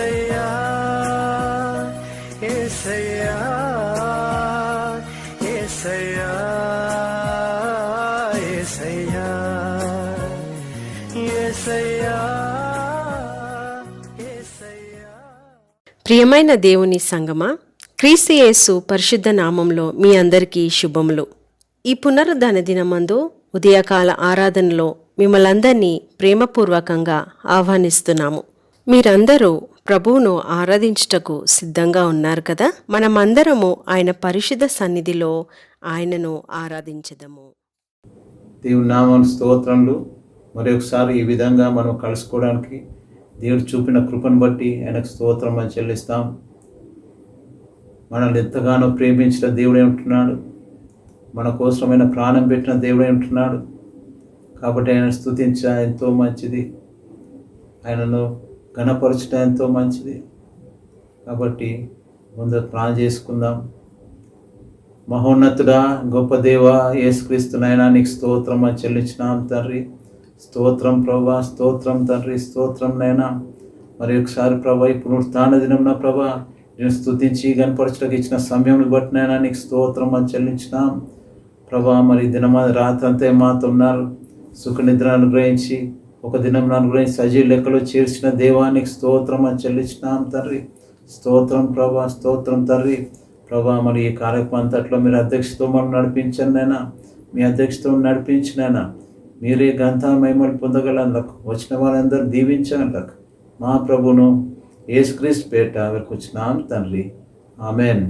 యేసయ్యా యేసయ్యా యేసయ్యా యేసయ్యా యేసయ్యా యేసయ్యా. ప్రియమైన దేవుని సంగమా, క్రీస్తు యేసు పరిశుద్ధ నామంలో మీ అందరికీ శుభములు. ఈ పునరుద్ధాన దినమందు ఉదయకాల ఆరాధనలో మిమ్మల్ందరినీ ప్రేమపూర్వకంగా ఆహ్వానిస్తున్నాము. మీరందరూ ప్రభువును ఆరాధించుటకు సిద్ధంగా ఉన్నారు కదా. మనమందరము ఆయన పరిశుద్ధ సన్నిధిలో ఆయనను ఆరాధించదము. దేవుని నామానికి స్తోత్రములు. మరి ఒకసారి ఈ విధంగా మనం కలుసుకోవడానికి దేవుడు చూపిన కృపను బట్టి ఆయనకు స్తోత్రం అని చెల్లిస్తాం. మనల్ని ఎంతగానో ప్రేమించిన దేవుడే ఉంటున్నాడు, మన కోసమైన ప్రాణం పెట్టిన దేవుడే ఉంటున్నాడు. కాబట్టి ఆయన స్తుతించడం ఎంతో మంచిది, ఆయనను ఘనపరచడం ఎంతో మంచిది. కాబట్టి ముందు ప్రార్థన చేసుకుందాం. మహోన్నతుడా, గొప్ప దేవా, యేసుక్రీస్తు నాయనా నీకు స్తోత్రం అని చెల్లించినాం తండ్రి. స్తోత్రం ప్రభా, స్తోత్రం తండ్రి, స్తోత్రం నైనా. మరి ఒకసారి ప్రభా ఈ పునరుత్థాన దినంన ప్రభా నేను స్తుతించి కనపరచడానికి ఇచ్చిన సమయంని బట్టి నైనా నీకు స్తోత్రం అని చెల్లించినాం ప్రభా. మరి దినమా రాత్రి అంతా మాతో ఉన్నారు, సుఖ నిద్ర అనుగ్రహించి ఒక దినం అనుగ్రహించి సజీవ లెక్కలో చేర్చిన దేవానికి స్తోత్రం అని చెల్లించినాం తండ్రి. స్తోత్రం ప్రభా, స్తోత్రం తండ్రి. ప్రభా మరి ఈ కార్యక్రమం అంతట్లో మీరు అధ్యక్షతో మనం నడిపించండి అయినా, మీ అధ్యక్షతో నడిపించినైనా మీరే గంధ మహిమలు పొందగలందుకు వచ్చిన వారందరూ దీవించగలకు మా ప్రభును యేసుక్రీస్తు పేట వీరికి వచ్చినాం తండ్రి. ఆమెన్.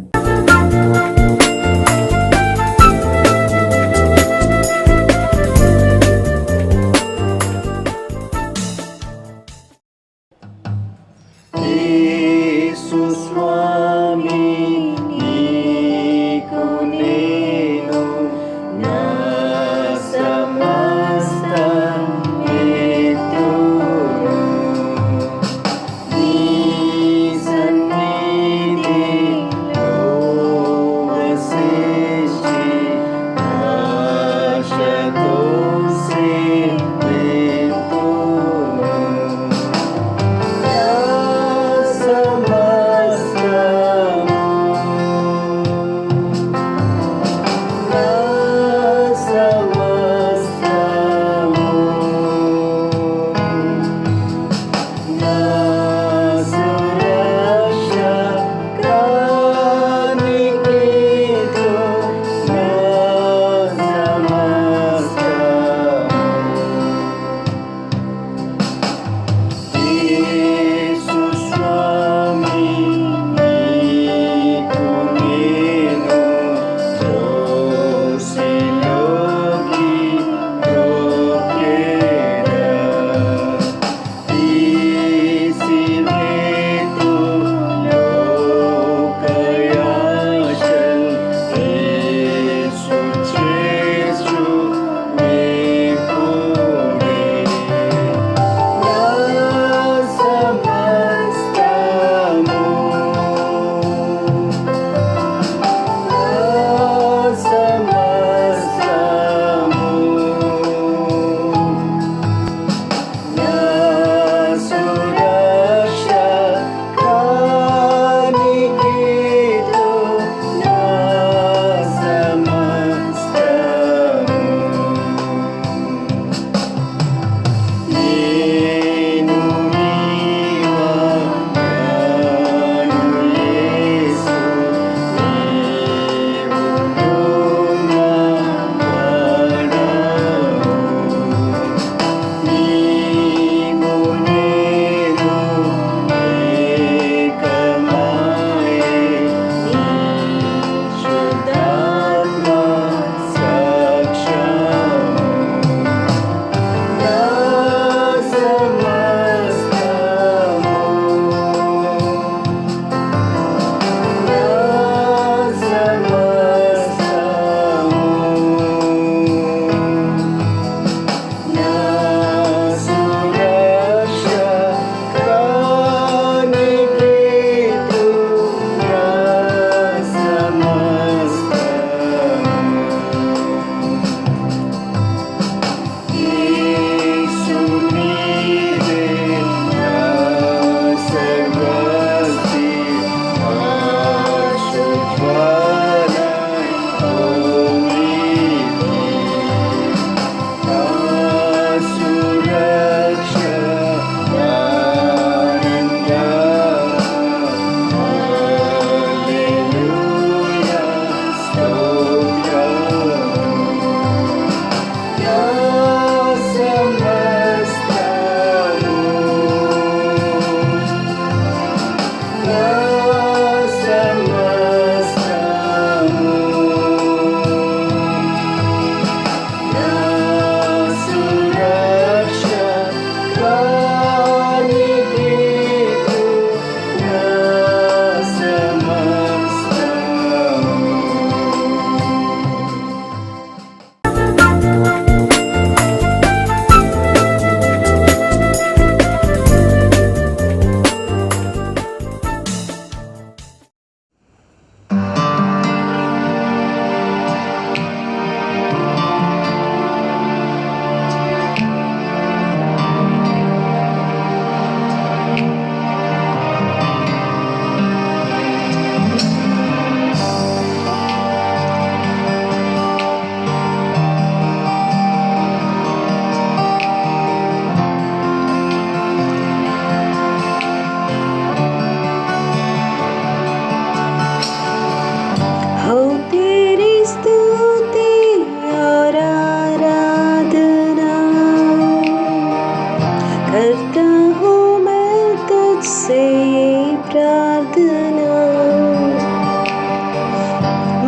प्रार्थना,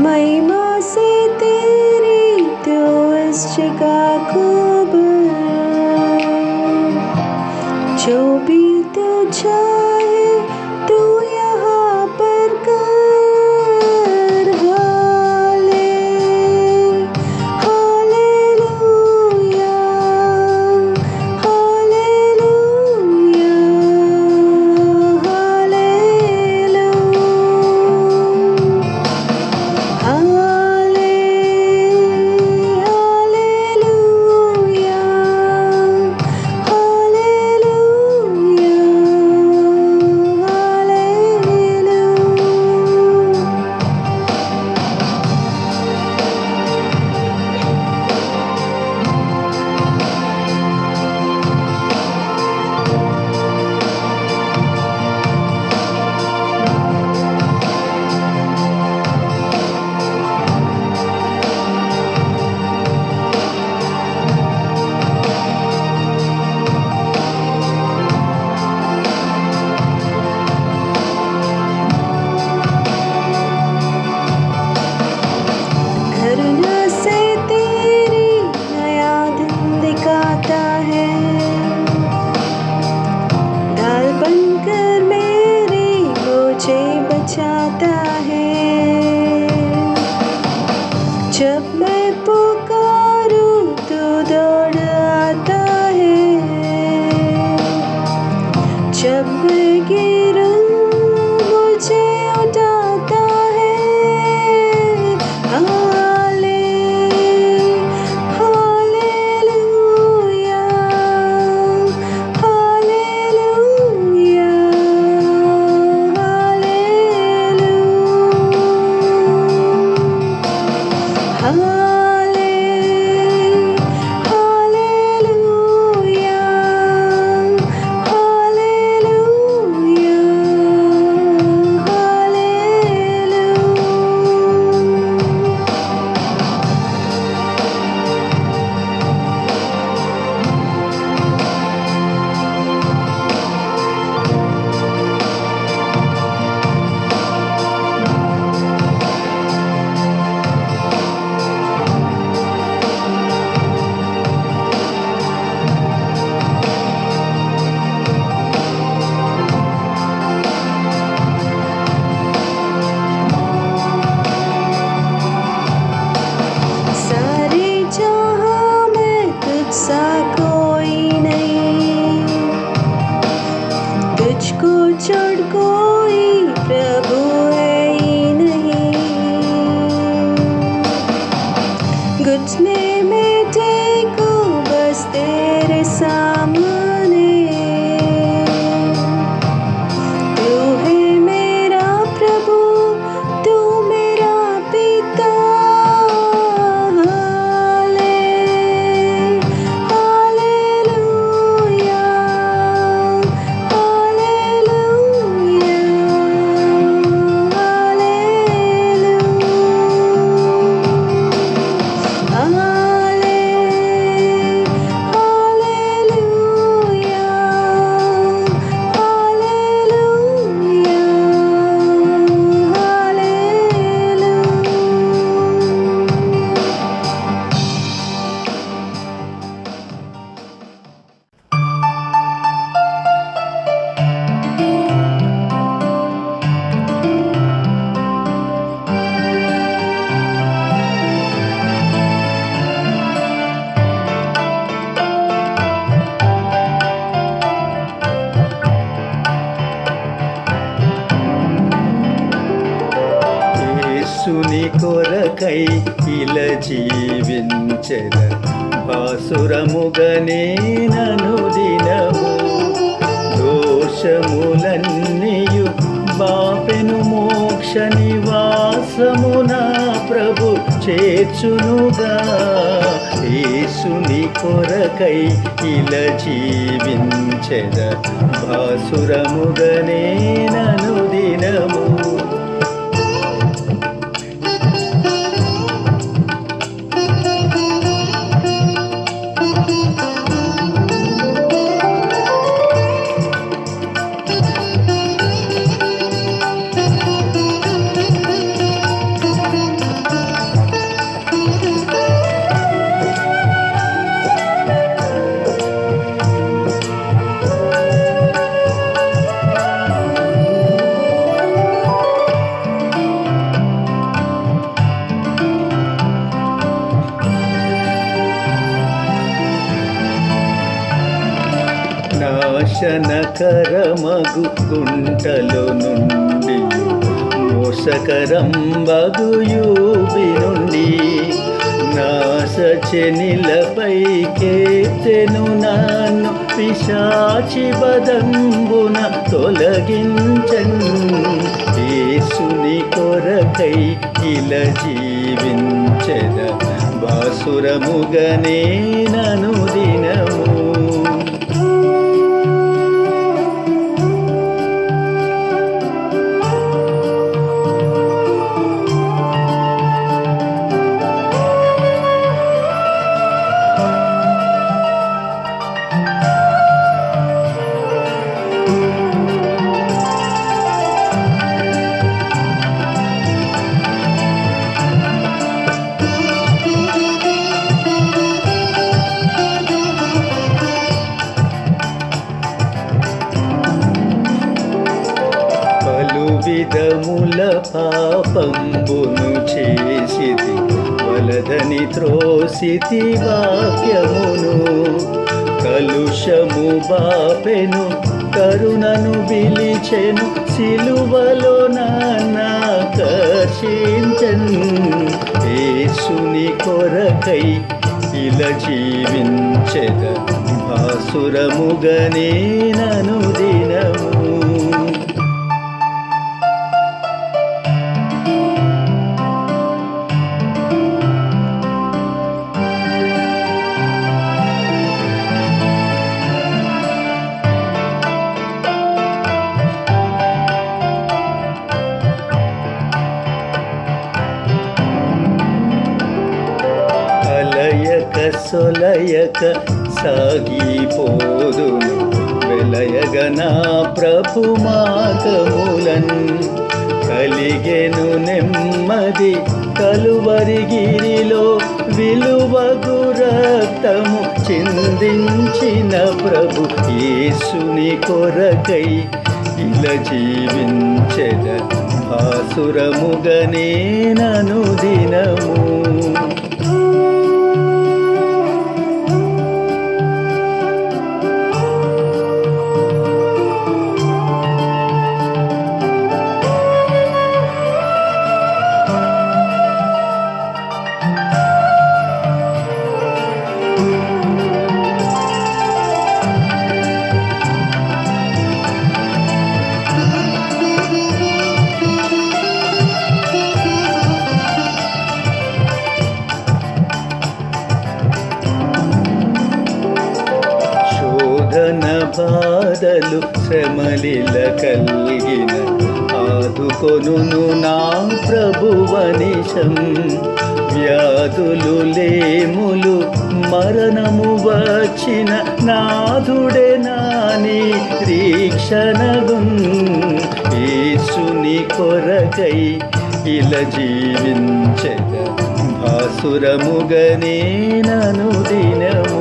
महिमा से तेरी तो इस जगह को भर। जो भी तो चाहे तू यहाँ पर कर। हालेलुया, हालेलुया, जब मैं पुकारूं तो दौड़ आता है, जब मैं गिरूं मुझे उठाता है। हालेलुया, हालेलुया, तुझको छोड़ कोई प्रभु है ही नहीं। घुटने में टेको बस तेरे सामने, तू है मेरा प्रभु, तू मेरा पिता। యేసుని కొరకై ఇలా జీవించెద భాసురముగనే నను దినము దోషములన్నీయు బాపెను మోక్ష నివాసమున ప్రభు చేర్చునుగా. యేసుని కొరకై ఇలా జీవించెద భాసురముగనే నను దినము. హానికరమగు గుంటలో నుండి మోసకరంబగు యూబి నుండి నాశచెనిలపై కేతెను నన్ను పిశాచి బదంబున తొలగించన్ యేసుని కొరకై ఇలా జీవించెద బాసురముగనే నను దినము విధముల పాపంబును చేసితి వలదని త్రోసితి వాక్యమును కలుషము బాపెను కరుణను పిలిచెను సిలువలో నాకర్షించన్ యేసుని కొరకై ఇలా జీవించెద భాసురముగనే నను దినము సొలయక సాగిపోదును వెలయగనా ప్రభు మార్గములన్ కలిగెను నెమ్మది కలువరిగిరిలో విలువగు రక్తము చిందించిన ప్రభు యేసుని కొరకై ఇలా జీవించెద భాసురముగనే నను దినము బాధలు శ్రమలిల కలిగిన ఆదుకొనును నా ప్రభువనిశం వ్యాధులు లేములు మరణము వచ్చిన నాథుడే నాని రీక్షణగున్ యేసుని కొరకై ఇలా జీవించెద భాసురముగనే నను దినము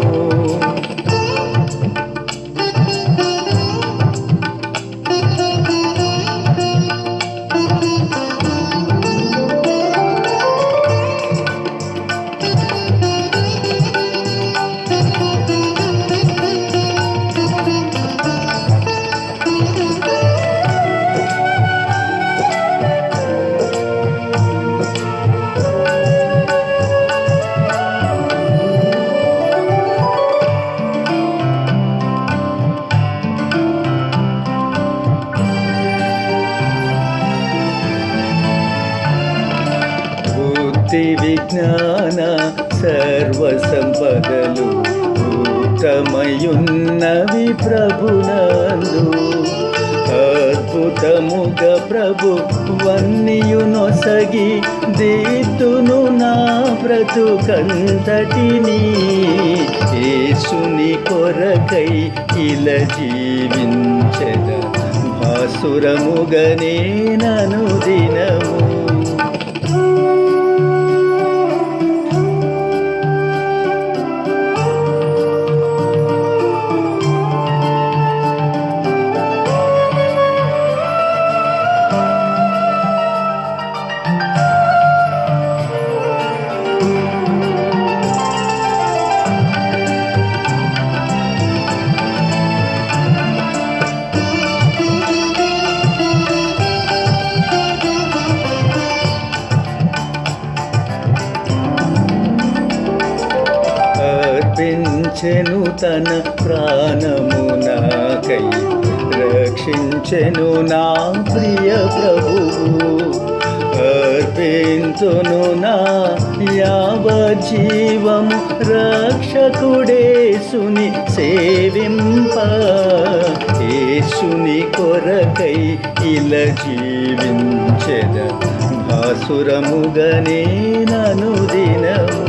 విజ్ఞాన సర్వ సంపదలు భూతమయున్నవి ప్రభునందు అద్భుతముగ ప్రభు వన్నియునొసగి దీతును నా బ్రతుకంతటిని యేసుని కొరకై ఇలా జీవించెద భాసురముగనే నను దినము తన ప్రాణము నాకై రక్షించెను నా ప్రియ ప్రభువు. అర్పించును నా యావజ్జీవము రక్షకుడేసుని సేవింప. యేసుని కొరకై ఇలా జీవించెద భాసురముగనే నను దినము.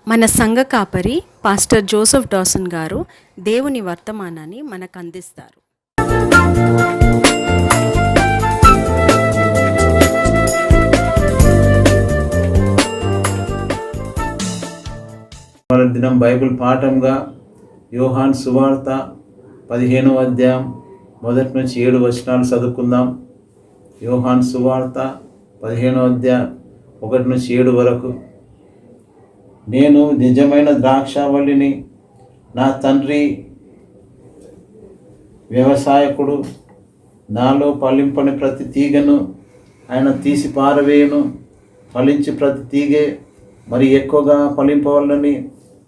మన సంఘ కాపరి పాస్టర్ జోసెఫ్ డాసన్ గారు దేవుని వర్తమానాన్ని మనకు అందిస్తారు. మన దినం బైబిల్ పాఠంగా యోహాన్ సువార్త 15వ అధ్యాయం 1 నుంచి 7 వచనాలు చదువుకుందాం. యోహాన్ సువార్త 15వ అధ్యాయం 1 నుంచి 7 వరకు. నేను నిజమైన ద్రాక్షావళిని, నా తండ్రి వ్యవసాయకుడు. నాలో ఫలింపని ప్రతి తీగను ఆయన తీసి పారవేయును. ఫలించి ప్రతి తీగే మరి ఎక్కువగా ఫలింపవలనని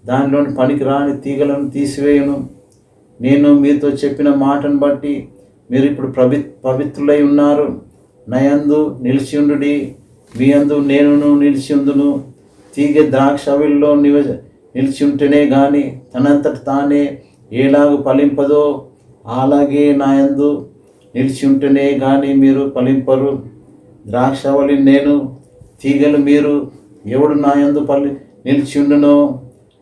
దానిలోని పనికిరాని తీగలను తీసివేయును. నేను మీతో చెప్పిన మాటను బట్టి మీరు ఇప్పుడు పవిత్రులై ఉన్నారు. నా యందు నిలిచి ఉండుడి, మీ యందు నేనును నిలిచి ఉందును. తీగ ద్రాక్షవిల్లో నిలిచి ఉంటేనే కానీ తనంతట తానే ఏలాగు ఫలింపదో అలాగే నా యందు నిలిచి ఉంటేనే కానీ మీరు ఫలింపరు. ద్రాక్షవల్లి నేను, తీగలు మీరు. ఎవడు నా యందు నిలిచి ఉండునో,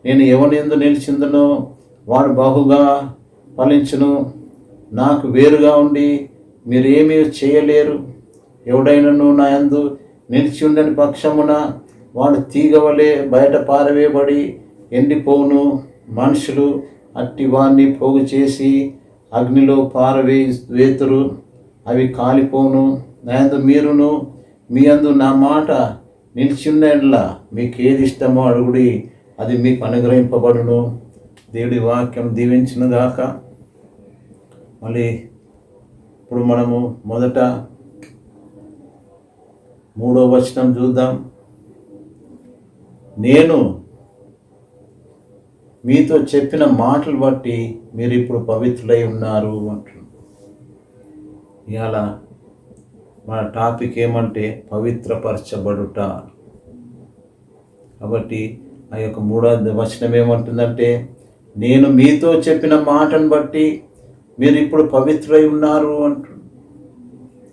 నేను ఎవని యందు నిలిచి ఉందునో వాడు బహుగా ఫలించును. నాకు వేరుగా ఉండి మీరేమీ చేయలేరు. ఎవడైనను నా యందు నిలిచి ఉండని పక్షమున వాడు తీగ వలె బయట పారవేయబడి ఎండిపోవును. మనుషులు అట్టి వాడిని పోగు చేసి అగ్నిలో పారవేతురు, అవి కాలిపోను. నా యందు మీరును, మీ యందు నా మాట నిలిచి ఉన్నట్లా మీకు ఏది ఇష్టమో అడుగుడి, అది మీకు అనుగ్రహింపబడును. దేవుడి వాక్యం దీవించును గాక. మళ్ళీ ఇప్పుడు మనము మొదట 3వ వచనం చూద్దాం. నేను మీతో చెప్పిన మాటలు బట్టి మీరు ఇప్పుడు పవిత్రులై ఉన్నారు అంటున్నారు. ఇవాళ మన టాపిక్ ఏమంటే పవిత్రపరచబడుట. కాబట్టి ఆ యొక్క 3వ వచనం ఏమంటుందంటే, నేను మీతో చెప్పిన మాటను బట్టి మీరు ఇప్పుడు పవిత్రులై ఉన్నారు అంటున్నారు.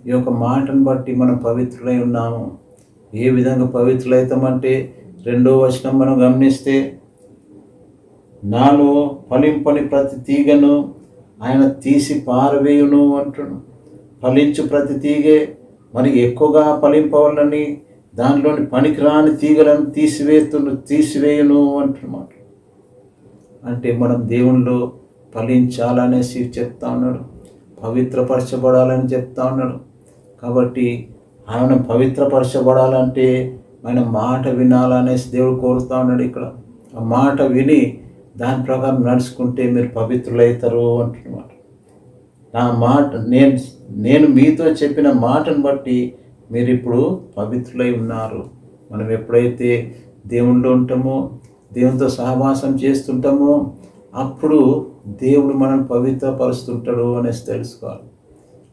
ఈ యొక్క మాటను బట్టి మనం పవిత్రులై ఉన్నాము. ఏ విధంగా పవిత్రులైతామంటే 2వ వచనం మనం గమనిస్తే, నాలో ఫలింపని ప్రతి తీగను ఆయన తీసి పారవేయును అంటున్నాడు. ఫలించు ప్రతి తీగే మరి ఎక్కువగా ఫలింపవాలని దానిలోని పనికిరాని తీగలను తీసివేయును అంటున్నమాట. అంటే మనం దేవునిలో ఫలించాలనేసి చెప్తా ఉన్నాడు, పవిత్రపరచబడాలని చెప్తా ఉన్నాడు. కాబట్టి ఆయన పవిత్రపరచబడాలంటే ఆయన మాట వినాలనేసి దేవుడు కోరుతా ఉన్నాడు. ఇక్కడ ఆ మాట విని దాని ప్రకారం నడుచుకుంటే మీరు పవిత్రులవుతారు అంటున్నమాట. నా మాట నేను మీతో చెప్పిన మాటను బట్టి మీరు ఇప్పుడు పవిత్రులై ఉన్నారు. మనం ఎప్పుడైతే దేవునిలో ఉంటామో, దేవునితో సహవాసం చేస్తుంటామో అప్పుడు దేవుడు మనం పవిత్రపరుస్తుంటాడు అనేసి తెలుసుకోవాలి.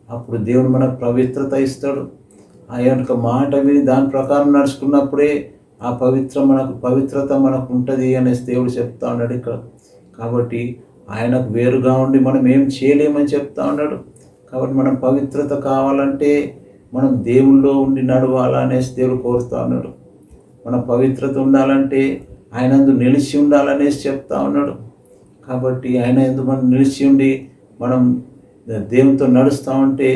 అప్పుడు దేవుడు మనకు పవిత్రత ఇస్తాడు. ఆ యొక్క మాట విని దాని ప్రకారం నడుచుకున్నప్పుడే ఆ పవిత్రత మనకు ఉంటుంది అనేసి దేవుడు చెప్తా ఉన్నాడు ఇక్కడ. కాబట్టి ఆయనకు వేరుగా ఉండి మనం ఏం చేయలేమని చెప్తా ఉన్నాడు. కాబట్టి మనం పవిత్రత కావాలంటే మనం దేవుల్లో ఉండి నడవాలనేసి దేవుడు కోరుతా ఉన్నాడు. మన పవిత్రత ఉండాలంటే ఆయనందు నిలిచి ఉండాలనేసి చెప్తా ఉన్నాడు. కాబట్టి ఆయన ఎందుకు మనం నిలిచి ఉండి మనం దేవునితో నడుస్తూ ఉంటే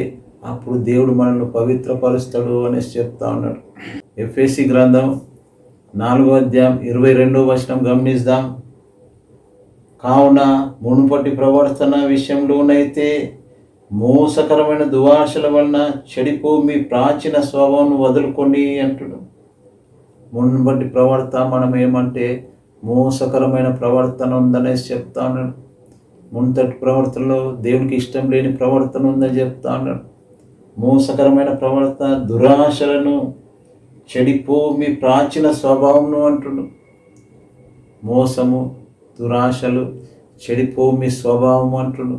అప్పుడు దేవుడు మనల్ని పవిత్రపరుస్తాడు అనేసి చెప్తా ఉన్నాడు. ఎఫెసీ గ్రంథం 4వ అధ్యాయం 22వ వచనం గమనిద్దాం. కావున మునుపటి ప్రవర్తన విషయంలోనైతే మోసకరమైన దురాశల వలన చెడిపో మీ ప్రాచీన స్వభావం వదులుకొని అంటుడు. మునుపటి ప్రవర్తన మనం ఏమంటే మోసకరమైన ప్రవర్తన ఉందనేసి చెప్తా ఉన్నాడు. మునుపటి ప్రవర్తనలో దేవునికి ఇష్టం లేని ప్రవర్తన ఉందని చెప్తా ఉన్నాడు. మోసకరమైన ప్రవర్తన, దురాశలను చెడిపో మీ ప్రాచీన స్వభావంను అంటుడు. మోసము, దురాశలు, చెడిపో మీ స్వభావం అంటుడు.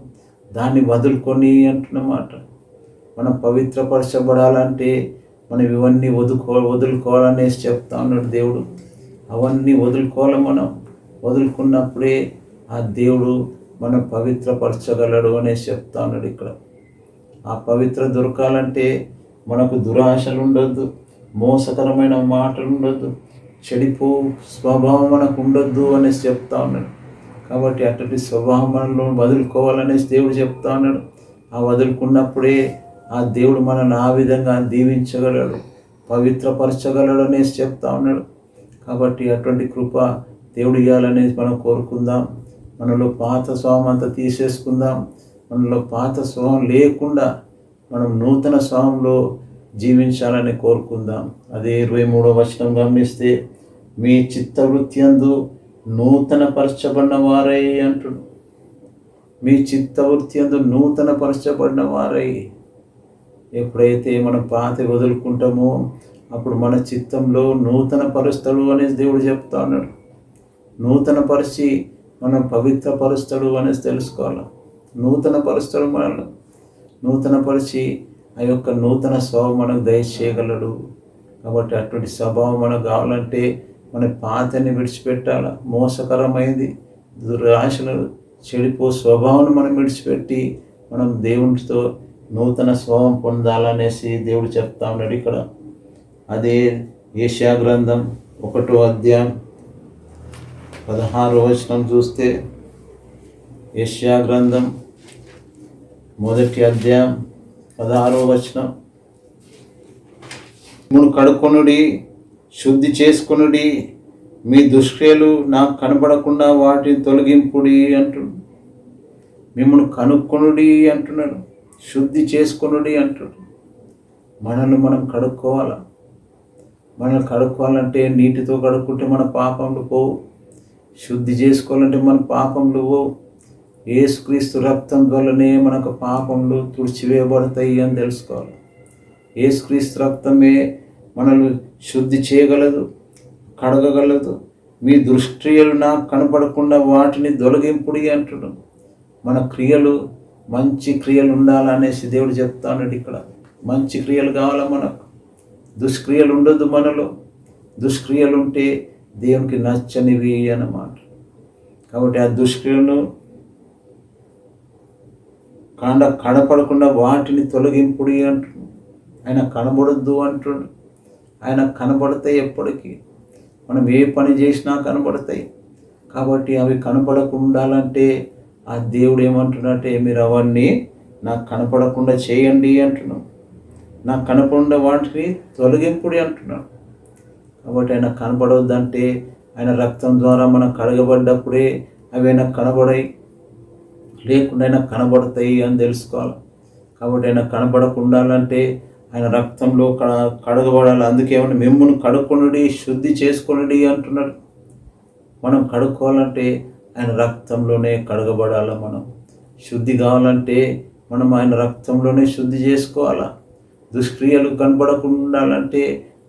దాన్ని వదులుకొని అంటున్నమాట. మనం పవిత్రపరచబడాలంటే మనం ఇవన్నీ వదులుకోవాలనేసి చెప్తా ఉన్నాడు దేవుడు. అవన్నీ వదులుకోవాలి. మనం వదులుకున్నప్పుడే ఆ దేవుడు మనం పవిత్రపరచగలడు అనేసి చెప్తా ఉన్నాడు ఇక్కడ. ఆ పవిత్ర దొరకాలంటే మనకు దురాశలు ఉండొద్దు, మోసకరమైన మాటలు ఉండొద్దు, చెడిపో స్వభావం మనకు ఉండొద్దు అనేసి చెప్తా ఉన్నాడు. కాబట్టి అటువంటి స్వభావం మనలో వదులుకోవాలనేసి దేవుడు చెప్తా ఉన్నాడు. ఆ వదులుకున్నప్పుడే ఆ దేవుడు మనల్ని ఆ విధంగా దీవించగలడు, పవిత్రపరచగలడు అనేసి చెప్తా ఉన్నాడు. కాబట్టి అటువంటి కృప దేవుడు ఇవ్వాలనేసి మనం కోరుకుందాం. మనలో పాత స్వభావం అంతా తీసేసుకుందాం. మనలో పాత స్వభావం లేకుండా మనం నూతన స్వభావంలో జీవించాలని కోరుకుందాం. అదే 23వ వచనం గమనిస్తే, మీ చిత్తవృత్తి యందు నూతన పరచబడిన వారై అంటుడు. మీ చిత్తవృత్తి యందు నూతన పరచబడిన వారై. ఎప్పుడైతే మనం పాత వదులుకుంటామో అప్పుడు మన చిత్తంలో నూతన పరుస్తాడు అనేసి దేవుడు చెప్తా ఉన్నాడు. నూతన పరిచి మనం పవిత్ర పరుస్తాడు అనేసి తెలుసుకోవాలి. నూతన పరుస్తాడు మనల్ని. నూతన పరిచి ఆ యొక్క నూతన స్వభావం మనకు దయచేయగలడు. కాబట్టి అటువంటి స్వభావం మనకు కావాలంటే మన పాతని విడిచిపెట్టాలి. మోసకరమైంది, దురాశలు, చెడిపో స్వభావాన్ని మనం విడిచిపెట్టి మనం దేవునితో నూతన స్వభావం పొందాలనేసి దేవుడు చెప్తా ఉన్నాడు ఇక్కడ. అదే యెషయా గ్రంథం 1వ అధ్యాయం 16వ వచనం చూస్తే, యెషయా గ్రంథం 1వ అధ్యాయం 16వ వచనం, మిమ్మును కడుక్కొనుడి, శుద్ధి చేసుకొనుడి, మీ దుష్క్రియలు నాకు కనబడకుండా వాటిని తొలగింపుడి అంటుడు. మిమ్మల్ని కనుక్కొనుడి అంటున్నాడు, శుద్ధి చేసుకొనుడి అంటుడు. మనల్ని మనం కడుక్కోవాలి. మనల్ని కడుక్కోవాలంటే నీటితో కడుక్కుంటే మన పాపములు పోవు. శుద్ధి చేసుకోవాలంటే మన పాపములు పోవు. యేసుక్రీస్తు రక్తం వల్లనే మనకు పాపములు తుడిచివేయబడతాయి అని తెలుసుకోవాలి. యేసుక్రీస్తు రక్తమే మనల్ని శుద్ధి చేయగలదు, కడగగలదు. మీ దుష్క్రియలు నాకు కనపడకుండా వాటిని తొలగింపుడి అంటుడు. మన క్రియలు మంచి క్రియలు ఉండాలనేసి దేవుడు చెప్తా ఉన్నాడు ఇక్కడ. మంచి క్రియలు కావాలా మనకు. దుష్క్రియలు ఉండొద్దు మనలో. దుష్క్రియలు ఉంటే దేవునికి నచ్చనివి అన్నమాట. కాబట్టి ఆ దుష్క్రియలను కనపడకుండా వాటిని తొలగింపుడి అంటుడు. ఆయన కనబడొద్దు అంటుడు. ఆయన కనబడతాయి ఎప్పటికీ. మనం ఏ పని చేసినా కనబడతాయి. కాబట్టి అవి కనపడకుండాలంటే ఆ దేవుడు ఏమంటున్నట్టే, మీరు అవన్నీ నాకు కనపడకుండా చేయండి అంటున్నాం. నాకు కనపడకుండా వాటిని తొలగింపుడి అంటున్నాడు. కాబట్టి ఆయన కనపడవద్దంటే ఆయన రక్తం ద్వారా మనం కడగబడ్డప్పుడే అవి ఆయనకు కనబడాయి, లేకుండా ఆయన కనబడతాయి అని తెలుసుకోవాలి. కాబట్టి ఆయన కనబడకుండాలంటే ఆయన రక్తంలో కడగబడాలి. అందుకేమన్నా మిమ్మును కడుక్కొనుడి, శుద్ధి చేసుకొనుడి అంటున్నాడు. మనం కడుక్కోవాలంటే ఆయన రక్తంలోనే కడగబడాలి. మనం శుద్ధి కావాలంటే మనం ఆయన రక్తంలోనే శుద్ధి చేసుకోవాలా. దుష్క్రియలు కనబడకుండాలంటే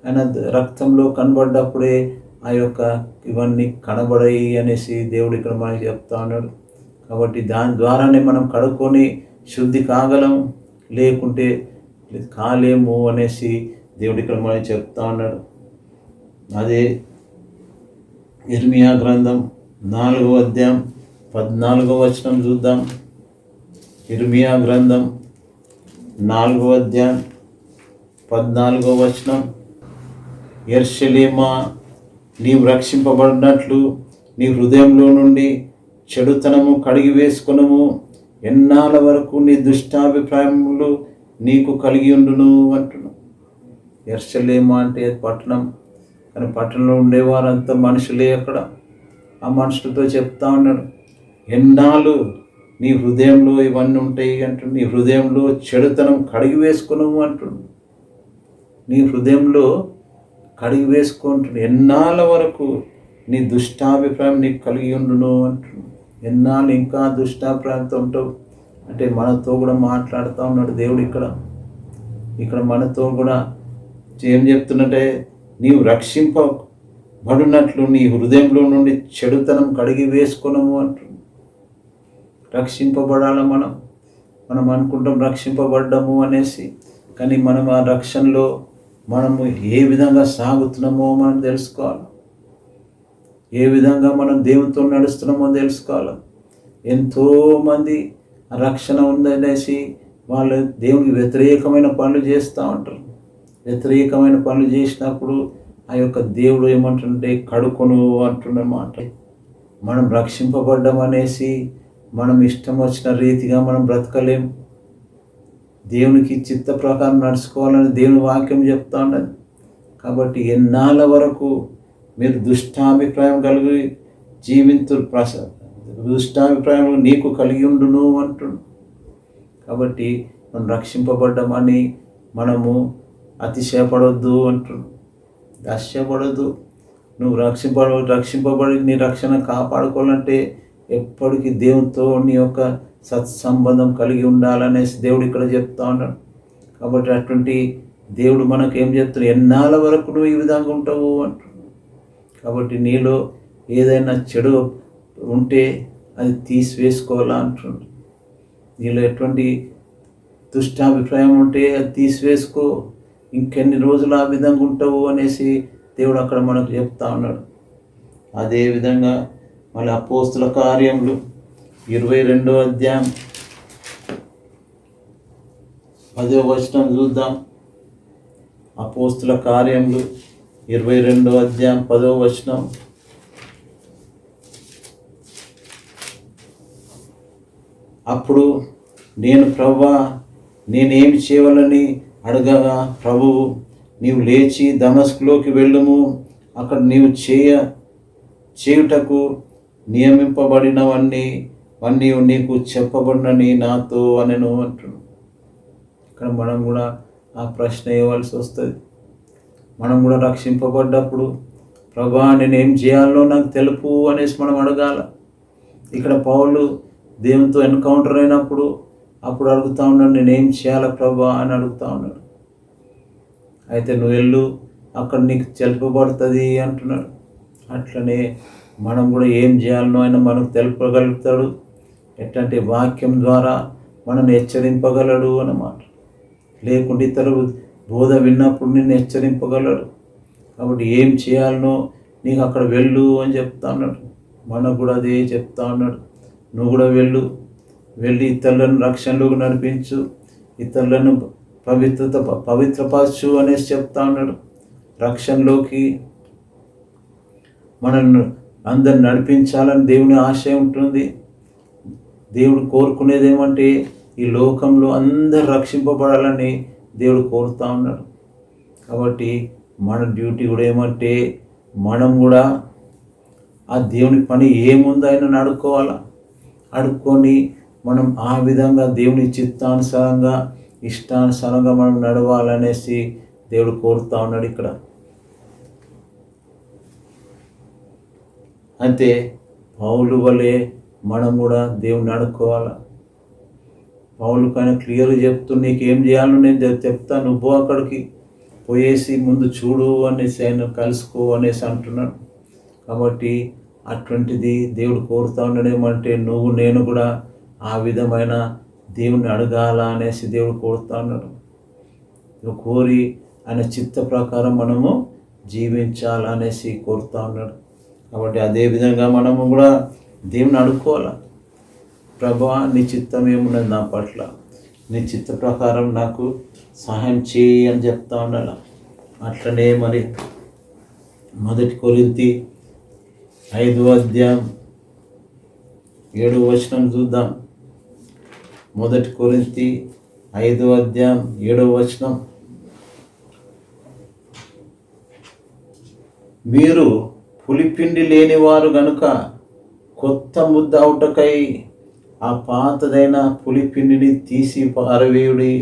ఆయన రక్తంలో కనబడ్డప్పుడే ఆ యొక్క ఇవన్నీ కనబడాయి అనేసి దేవుడు ఇక్కడ మనకి చెప్తా ఉన్నాడు. కాబట్టి దాని ద్వారానే మనం కడుక్కొని శుద్ధి కాగలం, లేకుంటే కాలేము అనేసి దేవుడు ఇక్కడ మనకి చెప్తా ఉన్నాడు. అదే ఇర్మియా గ్రంథం 4వ అధ్యాయం 14వ వచనం చూద్దాం. ఇర్మియా గ్రంథం 4వ అధ్యాయం 14వ వచనం, యెరూషలేమా, నీవు రక్షింపబడినట్లు నీ హృదయంలో నుండి చెడుతనము కడిగి వేసుకొనుము. ఎన్నాళ్ళ వరకు నీ దుష్టాభిప్రాయములు నీకు కలిగి ఉండును అంటున్నాను. యెరూషలేమా అంటే పట్టణం, కానీ పట్టణంలో ఉండేవారంతా మనుషులే. అక్కడ ఆ మనుషులతో చెప్తా ఉన్నాడు, ఎన్నాళ్ళు నీ హృదయంలో ఇవన్నీ ఉంటాయి అంటుండు. నీ హృదయంలో చెడుతనం కడిగి వేసుకున్నాము అంటుండు. నీ హృదయంలో కడిగి వేసుకుంటుండు. ఎన్నాళ్ళ వరకు నీ దుష్టాభిప్రాయం నీకు కలిగి ఉండును అంటుండు. ఎన్నాళ్ళు ఇంకా దుష్టాభిప్రాయంతో ఉంటావు అంటే మనతో కూడా మాట్లాడుతూ ఉన్నాడు దేవుడు ఇక్కడ. మనతో కూడా ఏం చెప్తున్నట్టే, నీవు రక్షింపబడినట్లు నీ హృదయంలో నుండి చెడుతనం కడిగి వేసుకొనము అంటుంది. రక్షింపబడాల మనం అనుకుంటాం రక్షింపబడ్డాము అనేసి, కానీ మనం ఆ రక్షణలో మనము ఏ విధంగా సాగుతున్నామో మనం తెలుసుకోవాలి. ఏ విధంగా మనం దేవునితో నడుస్తున్నామో తెలుసుకోవాలి. ఎంతోమంది రక్షణ ఉందనేసి వాళ్ళు దేవునికి వ్యతిరేకమైన పనులు చేస్తూ ఉంటారు. వ్యతిరేకమైన పనులు చేసినప్పుడు ఆ యొక్క దేవుడు ఏమంటుంటే కడుకొను అంటున్నమాట. మనం రక్షింపబడ్డామనేసి మనం ఇష్టం వచ్చిన రీతిగా మనం బ్రతకలేం. దేవునికి చిత్త ప్రకారం నడుచుకోవాలని దేవుని వాక్యం చెప్తా ఉన్నది. కాబట్టి ఎన్నాళ్ళ వరకు మీరు దుష్టాభిప్రాయం కలిగి దుష్టాభిప్రాయం నీకు కలిగి ఉండును అంటుండు. కాబట్టి మనం రక్షింపబడ్డామని మనము అతిశయపడొద్దు అంటుండు. అతిశయపడొద్దు. నువ్వు రక్షింపబడి నీ రక్షణ కాపాడుకోవాలంటే ఎప్పటికీ దేవునితో నీ యొక్క సత్సంబంధం కలిగి ఉండాలనేసి దేవుడు ఇక్కడ చెప్తా ఉన్నాడు. కాబట్టి అటువంటి దేవుడు మనకు ఏం చెప్తున్నాడు, ఎన్నాళ్ళ వరకు నువ్వు ఈ విధంగా ఉంటావు అంటున్నాడు. కాబట్టి నీలో ఏదైనా చెడు ఉంటే అది తీసివేసుకోవాలా అంటున్నాడు. నీలో ఎటువంటి దుష్టాభిప్రాయం ఉంటే అది తీసివేసుకో, ఇంకెన్ని రోజులు ఆ విధంగా ఉంటావు అనేసి దేవుడు అక్కడ మనకు చెప్తా ఉన్నాడు. అదేవిధంగా మళ్ళీ అపోస్తుల కార్యములు 22వ అధ్యాయం 10వ వచనం చూద్దాం. అపోస్తుల కార్యములు 22వ అధ్యాయం 10వ వచనం. అప్పుడు నేను ప్రభువా నేనేమి చేయవాలని అడగగా, ప్రభువు నీవు లేచి దమస్కులోకి వెళ్ళుము, అక్కడ నీవు చేయుటకు నియమింపబడినవన్నీ నీకు చెప్పబడినని నాతో అనెను అంటున్నాడు. ఇక్కడ మనం కూడా ఆ ప్రశ్న వేయవలసి వస్తుంది. మనం కూడా రక్షింపబడ్డప్పుడు ప్రభా నేనేం చేయాలో నాకు తెలుపు అనేసి మనం అడగాల. ఇక్కడ పౌలు దేవునితో ఎన్కౌంటర్ అయినప్పుడు అప్పుడు అడుగుతా ఉన్నాడు, నేనేం చేయాలా ప్రభా అని అడుగుతా ఉన్నాడు. అయితే నువ్వు వెళ్ళు, అక్కడ నీకు తెలుపబడుతుంది అంటున్నాడు. అట్లనే మనం కూడా ఏం చేయాలనో ఆయన మనకు తెలుపగలుగుతాడు. ఎట్లాంటి వాక్యం ద్వారా మనల్ని హెచ్చరింపగలడు అన్నమాట. లేకుంటే ఇతరు బోధ విన్నప్పుడు నిన్ను హెచ్చరింపగలడు. కాబట్టి ఏం చేయాలనో నీకు అక్కడ వెళ్ళు అని చెప్తా ఉన్నాడు. మనకు కూడా అదే చెప్తా ఉన్నాడు. నువ్వు కూడా వెళ్ళి ఇతరులను రక్షణలోకి నడిపించు, ఇతరులను పవిత్రపరచు అనేసి చెప్తా ఉన్నాడు. రక్షణలోకి మనల్ని అందరిని నడిపించాలని దేవుని ఆశయం ఉంటుంది. దేవుడు కోరుకునేది ఏమంటే ఈ లోకంలో అందరు రక్షింపబడాలని దేవుడు కోరుతా ఉన్నాడు. కాబట్టి మన డ్యూటీ కూడా ఏమంటే మనం కూడా ఆ దేవుని పని ఏముందో ఆయన అడుక్కొని మనం ఆ విధంగా దేవుని చిత్తానుసారంగా ఇష్టానుసారంగా మనం నడవాలనేసి దేవుడు కోరుతా ఉన్నాడు ఇక్కడ. అంతే పౌలు వలె మనం కూడా దేవుని అడుక్కోవాలి. పౌలు కానీ క్లియర్గా చెప్తూ నీకేం చేయాలో నేను చెప్తాను, నువ్వు అక్కడికి పోయేసి ముందు చూడు అనేసి ఆయన కలుసుకో అనేసి అంటున్నాడు. కాబట్టి అటువంటిది దేవుడు కోరుతా ఉన్నాడు. ఏమంటే నువ్వు నేను కూడా ఆ విధమైన దేవుని అడగాల అనేసి దేవుడు కోరుతా ఉన్నాడు. కోరి ఆయన చిత్త ప్రకారం మనము జీవించాలనేసి కోరుతా ఉన్నాడు. కాబట్టి అదేవిధంగా మనము కూడా దేవుని అడుక్కోవాలి. ప్రభువా నీ చిత్తం ఏమున్నది నా పట్ల, నీ చిత్త ప్రకారం నాకు సహాయం చేయి అని చెప్తా ఉండాలి. అట్లనే మరి 1 కొరింథీ 5వ అధ్యాయం 7వ వచనం చూద్దాం. 1 కొరింథీ 5వ అధ్యాయం 7వ వచనం. మీరు పులిపిండి లేనివారు గనుక కొత్త ముద్ద అవుటకై ఆ పాతదైన పులిపిండిని తీసి పారవేయుడి.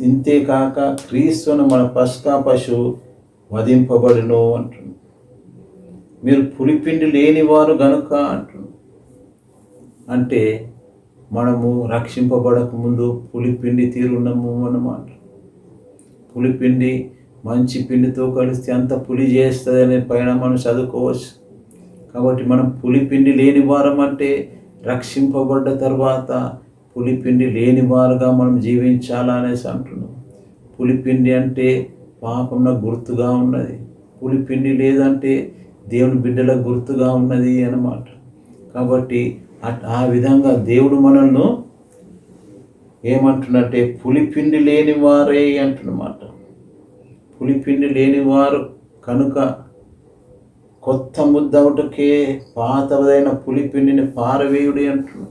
ఇంతేకాక క్రీస్తును మన పస్కా పశువు వధింపబడును అంటుంది. మీరు పులిపిండి లేనివారు గనుక అంటుంది. అంటే మనము రక్షింపబడక ముందు పులిపిండి తీరున్నాము అన్నమాట. పులిపిండి మంచి పిండితో కలిస్తే అంత పులి చేస్తుంది అనే పైన మనం చదువుకోవచ్చు. కాబట్టి మనం పులిపిండి లేని వారం అంటే రక్షింపబడ్డ తర్వాత పులిపిండి లేని వారుగా మనం జీవించాలా అనేసి అంటున్నాం. పులిపిండి అంటే పాపంన గుర్తుగా ఉన్నది, పులిపిండి లేదంటే దేవుని బిడ్డల గుర్తుగా ఉన్నది అన్నమాట. కాబట్టి ఆ విధంగా దేవుడు మనల్ని ఏమంటున్నట్టే పులిపిండి లేని వారే అంటున్నమాట. పులిపిండి లేని వారు కనుక కొత్త ముద్దవుటకే పాతదైన పులిపిండిని పారవేయుడి అంటున్నాడు.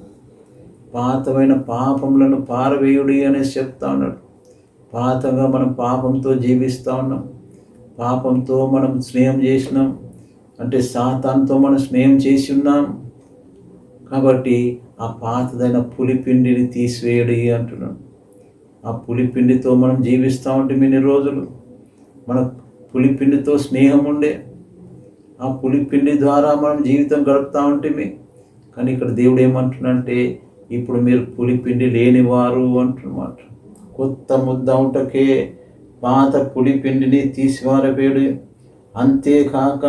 పాతమైన పాపములను పారవేయుడి అనేసి చెప్తా ఉన్నాడు. పాతగా మనం పాపంతో జీవిస్తూ ఉన్నాం, పాపంతో మనం స్నేహం చేసినాం, అంటే సాతానుతో మనం స్నేహం చేసి ఉన్నాం. కాబట్టి ఆ పాతదైన పులిపిండిని తీసివేయడి అంటున్నాడు. ఆ పులిపిండితో మనం జీవిస్తూ ఉంటే ఇన్ని రోజులు మన పులిపిండితో స్నేహం ఉండే, ఆ పులిపిండి ద్వారా మనం జీవితం గడుపుతూ ఉంటే. కానీ ఇక్కడ దేవుడు ఏమంటున్నాడంటే ఇప్పుడు మీరు పులిపిండి లేనివారు అంటున్నమాట. కొత్త ముద్ద ఉంటకే పాత పులిపిండిని తీసివారవేడు. అంతేకాక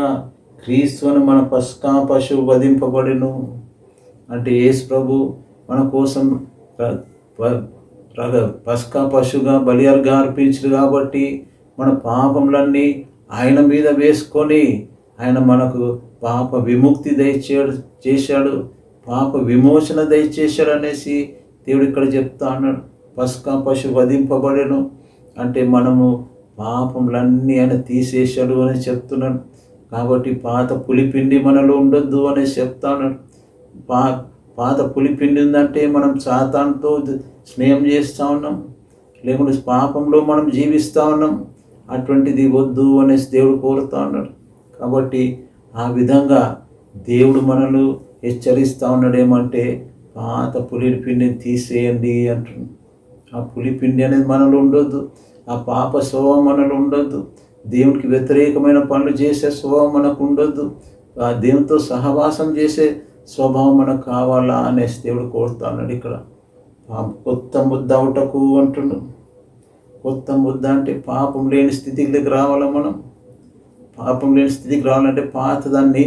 క్రీస్తును మన పస్కా పశువు వధింపబడిను. అంటే యేసు ప్రభు మన కోసం పస్కా పశువుగా బలిగా అర్పించాడు. కాబట్టి మన పాపములన్నీ ఆయన మీద వేసుకొని ఆయన మనకు పాప విముక్తి చేశాడు, పాప విమోచన దయచేశాడు అనేసి దేవుడు ఇక్కడ చెప్తా అన్నాడు. పస్కా పశువు వధింపబడెను అంటే మనము పాపములన్నీ ఆయన తీసేశాడు అని చెప్తున్నాడు. కాబట్టి పాత పులిపిండి మనలో ఉండొద్దు అనేసి చెప్తా ఉన్నాడు. పాత పులిపిండి ఉందంటే మనం సాతానుతో స్నేహం చేస్తూ ఉన్నాం, లేకుంటే పాపంలో మనం జీవిస్తూ ఉన్నాం. అటువంటిది వద్దు అనేసి దేవుడు కోరుతూ ఉన్నాడు. కాబట్టి ఆ విధంగా దేవుడు మనల్ని హెచ్చరిస్తూ ఉన్నాడు. ఏమంటే పాత పులిపిండిని తీసేయండి అంటున్నాడు. ఆ పులిపిండి అనేది మనలో ఉండొద్దు, ఆ పాప స్వభావం మనలో ఉండొద్దు, దేవునికి వ్యతిరేకమైన పనులు చేసే స్వభావం మనకు ఉండొద్దు, ఆ దేవునితో సహవాసం చేసే స్వభావం మనకు కావాలా అనేసి దేవుడు కోరుతా ఉన్నాడు. ఇక్కడ కొత్త ముద్ద అవుటకు అంటున్నాడు. కొత్త ముద్ద అంటే పాపం లేని స్థితికి రావాలా. మనం పాపం లేని స్థితికి రావాలంటే పాతదాన్ని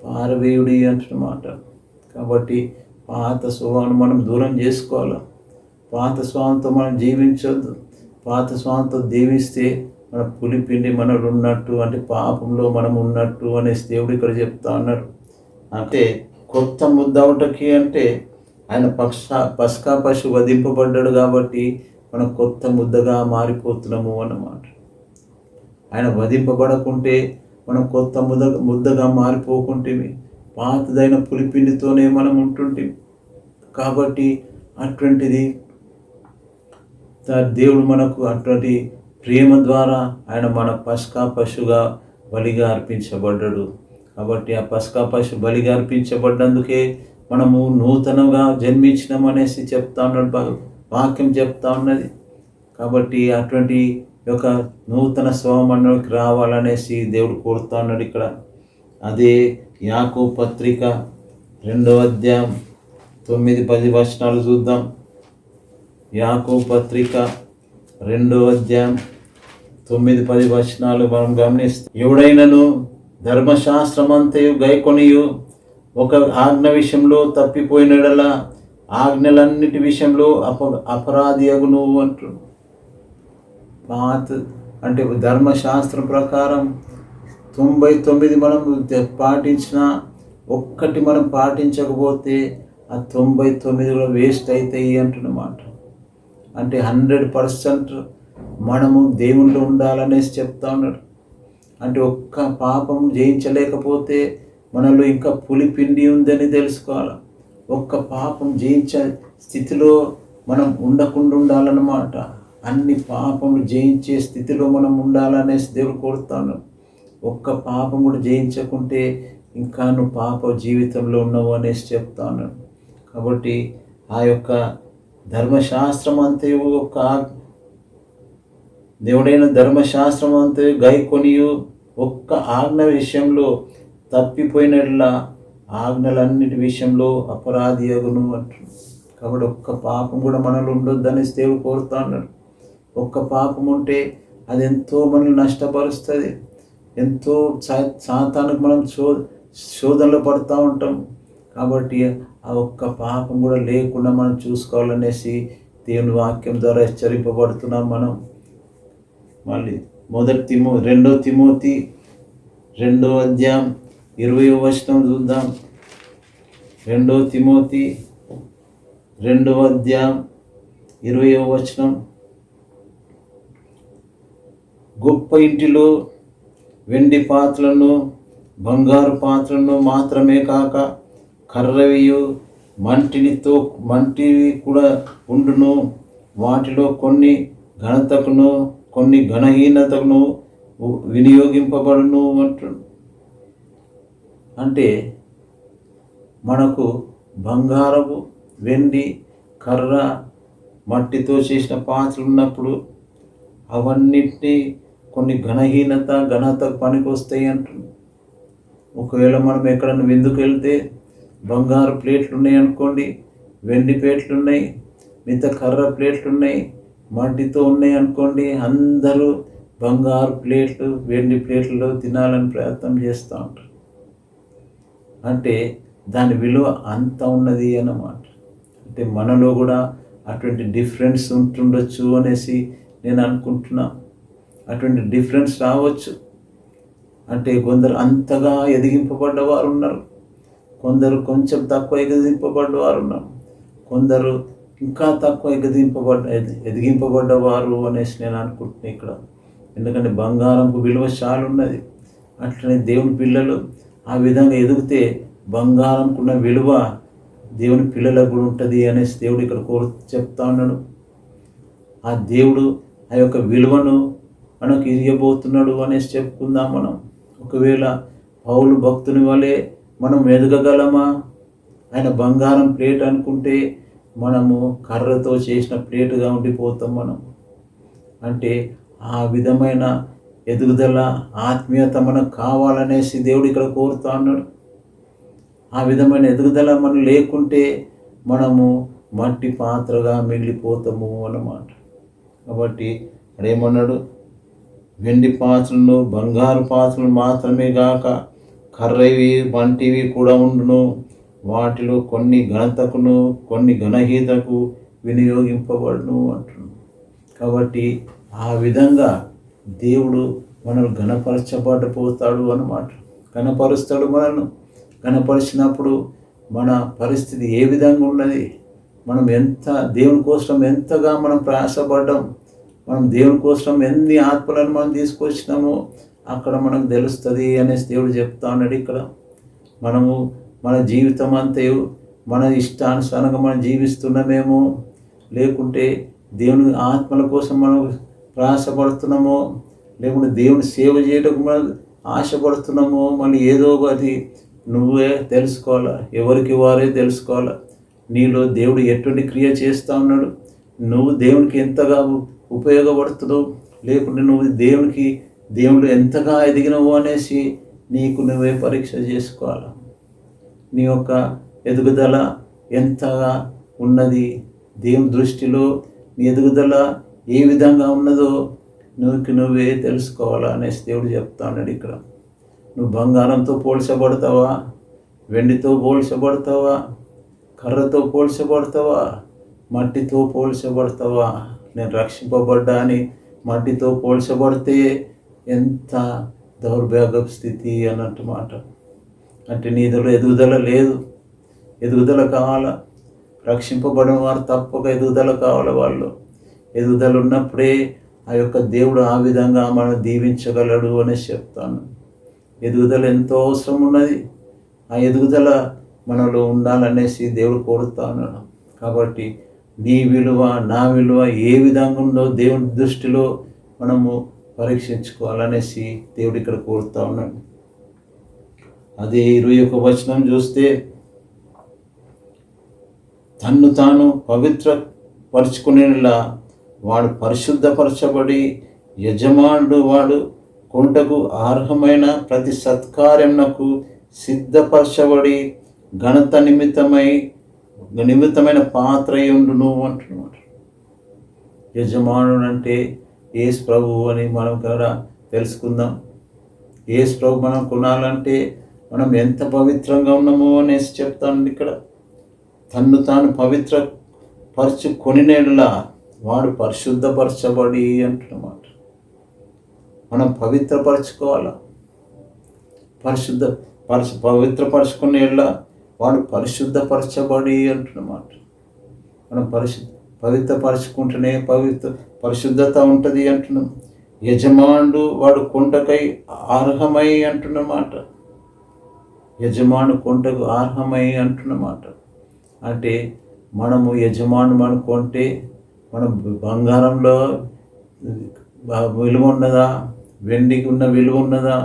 పారవేయుడి అంటున్నమాట. కాబట్టి పాత స్వభావాన్ని మనం దూరం చేసుకోవాలి. పాత స్వభావంతో మనం జీవించొద్దు. పాత స్వభావంతో జీవిస్తే మన పులిపిండి మనలో ఉన్నట్టు, అంటే పాపంలో మనం ఉన్నట్టు అనేసి దేవుడు ఇక్కడ చెప్తా ఉన్నాడు. అంటే కొత్త ముద్ద అవుటకి అంటే ఆయన పస్కా పశువు వధింపబడ్డాడు కాబట్టి మనం కొత్త ముద్దగా మారిపోతున్నాము అన్నమాట. ఆయన వధింపబడకుంటే మనం కొత్త ముద్దగా మారిపోకుంటే పాతదైన పులిపిండితోనే మనం ఉంటుంటే. కాబట్టి అటువంటిది దేవుడు మనకు అటువంటి ప్రేమ ద్వారా ఆయన మన పస్కా పశువుగా బలిగా అర్పించబడ్డాడు. కాబట్టి ఆ పస్కా పశువు బలిగా అర్పించబడ్డందుకే మనము నూతనంగా జన్మించినాం అనేసి చెప్తా ఉన్నాడు, వాక్యం చెప్తా ఉన్నది. కాబట్టి అటువంటి యొక్క నూతన స్వభావంలోకి రావాలనేసి దేవుడు కోరుతా ఉన్నాడు ఇక్కడ. అదే యాకోబు పత్రిక 2వ అధ్యాయం 9-10 వచనాలు చూద్దాం. యాకోబు పత్రిక 2వ అధ్యాయం 9-10 వచనాలు మనం గమనిస్తాం. ఎవడైనను ధర్మశాస్త్రమంతయు గైకొనియు ఒక ఆజ్ఞ విషయంలో తప్పిపోయినడలా ఆజ్ఞలన్నిటి విషయంలో అపరాధి అగును అంటు. అంటే ధర్మశాస్త్రం ప్రకారం 99 మనం పాటించిన ఒక్కటి మనం పాటించకపోతే ఆ 99 కూడా వేస్ట్ అవుతాయి అంటున్నమాట. అంటే 100% మనము దేవుళ్ళు ఉండాలనేసి చెప్తా ఉన్నాడు. అంటే ఒక్క పాపం జయించలేకపోతే మనలో ఇంకా పులిపిండి ఉందని తెలుసుకోవాలి. ఒక్క పాపం జయించే స్థితిలో మనం ఉండకుండా ఉండాలన్నమాట. అన్ని పాపములు జయించే స్థితిలో మనం ఉండాలనేసి దేవుడు కోరుతాను. ఒక్క పాపం కూడా జయించకుంటే ఇంకా నువ్వు పాప జీవితంలో ఉన్నావు అనేసి చెప్తాను. కాబట్టి ఆ యొక్క ధర్మశాస్త్రం అంతే ఒక దేవుడైన ధర్మశాస్త్రం అంతే గైకొనియు ఒక్క ఆజ్ఞ విషయంలో తప్పిపోయినట్లా ఆజ్ఞలన్నిటి విషయంలో అపరాధి అగును అంటున్నాడు. కాబట్టి ఒక్క పాపం కూడా మనలో ఉండొద్దని దేవుడు కోరుతా ఉన్నాడు. ఒక్క పాపం ఉంటే అది ఎంతో మనల్ని నష్టపరుస్తుంది. ఎంతో సాతానికి మనం శోధనలో పడుతూ ఉంటాం. కాబట్టి ఆ ఒక్క పాపం కూడా లేకుండా మనం చూసుకోవాలనేసి దేవుని వాక్యం ద్వారా హెచ్చరింపబడుతున్నాం మనం. మళ్ళీ 2 తిమోతి 2వ అధ్యాయం 20వ వచనం చూద్దాం. 2 తిమోతి 2వ అధ్యాయం 20వ వచనం. గొప్ప ఇంటిలో వెండి పాత్రలను బంగారు పాత్రలను మాత్రమే కాక కర్రవియు మంటివి కూడా ఉండును. వాటిలో కొన్ని ఘనతకును కొన్ని ఘనహీనతకును వినియోగింపబడును అంటున్నాడు. అంటే మనకు బంగారము, వెండి, కర్ర, మట్టితో చేసిన పాత్రలు ఉన్నప్పుడు అవన్నిటినీ కొన్ని ఘనతకు పనికి వస్తాయి అంటున్నాడు. ఒకవేళ మనం ఎక్కడైనా విందుకు వెళ్తే బంగారు ప్లేట్లు ఉన్నాయి అనుకోండి, వెండి ప్లేట్లు ఉన్నాయి, మిగతా కర్ర ప్లేట్లు ఉన్నాయి, మట్టితో ఉన్నాయి అనుకోండి, అందరూ బంగారు ప్లేట్లు వెండి ప్లేట్లలో తినాలని ప్రయత్నం చేస్తూ ఉంటారు. అంటే దాని విలువ అంత ఉన్నది అన్నమాట. అంటే మనలో కూడా అటువంటి డిఫరెన్స్ ఉంటుండొచ్చు అనేసి నేను అనుకుంటున్నా. అటువంటి డిఫరెన్స్ రావచ్చు. అంటే కొందరు అంతగా ఎదిగింపబడ్డవారు ఉన్నారు, కొందరు కొంచెం తక్కువ ఎదిగింపబడ్డవారు ఉన్నారు, కొందరు ఇంకా తక్కువ ఎదిగింపబడ్డవారు అనేసి నేను అనుకుంటున్నాను ఇక్కడ. ఎందుకంటే బంగారంకు విలువ చాలా ఉన్నది. అట్లనే దేవుని పిల్లలు ఆ విధంగా ఎదిగితే బంగారంకున్న విలువ దేవుని పిల్లలకు కూడా ఉంటుంది అనేసి దేవుడు ఇక్కడ చెప్తా ఉన్నాడు. ఆ దేవుడు ఆ యొక్క విలువను మనకు ఇవ్వబోతున్నాడు అనేసి చెప్పుకుందాం మనం. ఒకవేళ పౌలు భక్తుని వలె మనం ఎదగగలమా? ఆయన బంగారం ప్లేట్ అనుకుంటే మనము కర్రతో చేసిన ప్లేటుగా ఉండిపోతాం మనం. అంటే ఆ విధమైన ఎదుగుదల, ఆత్మీయత మనకు కావాలనేసి దేవుడు ఇక్కడ కోరుతా ఉన్నాడు. ఆ విధమైన ఎదుగుదల మనం లేకుంటే మనము మట్టి పాత్రగా మిగిలిపోతాము అన్నమాట. కాబట్టి అదేమన్నాడు, వెండి పాత్రలను బంగారు పాత్రలు మాత్రమే గాక కర్రవి వంటివి కూడా ఉండును. వాటిలో కొన్ని ఘనతకును కొన్ని ఘనహీతకు వినియోగింపబడును అంటున్నాడు. కాబట్టి ఆ విధంగా దేవుడు మనల్ని ఘనపరచబడిపోతాడు అన్నమాట. ఘనపరుస్తాడు మనల్ని. ఘనపరిచినప్పుడు మన పరిస్థితి ఏ విధంగా ఉన్నది, మనం ఎంత దేవుని కోసం ఎంతగా మనం ప్రయాసపడ్డాం, మనం దేవుని కోసం ఎన్ని ఆత్మలను మనం తీసుకొచ్చినామో అక్కడ మనకు తెలుస్తుంది అనేసి దేవుడు చెప్తా ఉన్నాడు ఇక్కడ. మనము మన జీవితం అంతయు మన ఇష్టానుసారంగా మనం జీవిస్తున్నామేమో, లేకుంటే దేవుని ఆత్మల కోసం మనం ప్రయాసపడుతున్నామో, లేకుంటే దేవుని సేవ చేయడానికి మనం ఆశపడుతున్నామో, మళ్ళీ ఏదో ఒకటి నువ్వే తెలుసుకోవాలా, ఎవరికి వారే తెలుసుకోవాలా. నీలో దేవుడు ఎటువంటి క్రియ చేస్తూ ఉన్నాడు, నువ్వు దేవునికి ఎంతగా ఉపయోగపడుతున్నావు, లేకుంటే నువ్వు దేవుడు ఎంతగా ఎదిగినవు అనేసి నీకు నువ్వే పరీక్ష చేసుకోవాలి. నీ యొక్క ఎదుగుదల ఎంతగా ఉన్నది, దేవుని దృష్టిలో నీ ఎదుగుదల ఏ విధంగా ఉన్నదో నువ్వే తెలుసుకోవాలా అనేసి దేవుడు చెప్తా ఉన్నాడు ఇక్కడ. నువ్వు బంగారంతో పోల్చబడతావా, వెండితో పోల్చబడతావా, కర్రతో పోల్చబడతావా, మట్టితో పోల్చబడతావా? నేను రక్షింపబడ్డా అని మట్టితో పోల్చబడితే ఎంత దౌర్భాగ్య స్థితి అన్నట్టు మాట. అంటే నీలో ఎదుగుదల లేదు. ఎదుగుదల కావాలా? రక్షింపబడిన వారు తప్పక ఎదుగుదల కావాలి. వాళ్ళు ఎదుగుదల ఉన్నప్పుడే ఆ యొక్క దేవుడు ఆ విధంగా మనం దీవించగలడు అనేసి చెప్తాను. ఎదుగుదల ఎంతో అవసరం ఉన్నది. ఆ ఎదుగుదల మనలో ఉండాలనేసి దేవుడు కోరుతా ఉన్నాడు. కాబట్టి నీ విలువ నా విలువ ఏ విధంగా ఉందో దేవుని దృష్టిలో మనము పరీక్షించుకోవాలనేసి దేవుడు ఇక్కడ కోరుతా ఉన్నాడు. అదే 21వ వచనం చూస్తే, తన్ను తాను పవిత్రపరుచుకునేలా వాడు పరిశుద్ధపరచబడి యజమానుడు వాడు కొంటకు అర్హమైన ప్రతి సత్కార్యమునకు సిద్ధపరచబడి ఘనత నిమిత్తమైన పాత్ర ఉండును అంటున్నాడు. యజమానుడు అంటే యేసు ప్రభువు అని మనం కూడా తెలుసుకుందాం. యేసు ప్రభు మనం కొనాలంటే మనం ఎంత పవిత్రంగా ఉన్నామో అనేసి చెప్తాను ఇక్కడ. తన్ను తాను పవిత్ర కొనినేడులా వాడు పరిశుద్ధపరచబడి అంటున్నమాట. మనం పవిత్రపరచుకోవాలా. పవిత్రపరచుకునేలా వాడు పరిశుద్ధపరచబడి అంటున్నమాట. మనం పవిత్రపరచుకుంటేనే పరిశుద్ధత ఉంటుంది అంటున్నాం. యజమానుడు వాడు కొండకై అర్హమై అంటున్నమాట. యజమాను కొండకు అర్హమై అంటున్నమాట. అంటే మనము యజమాను అనుకుంటే మనం బంగారంలో విలువ ఉన్నదా, వెండికి ఉన్న విలువ ఉన్నదా,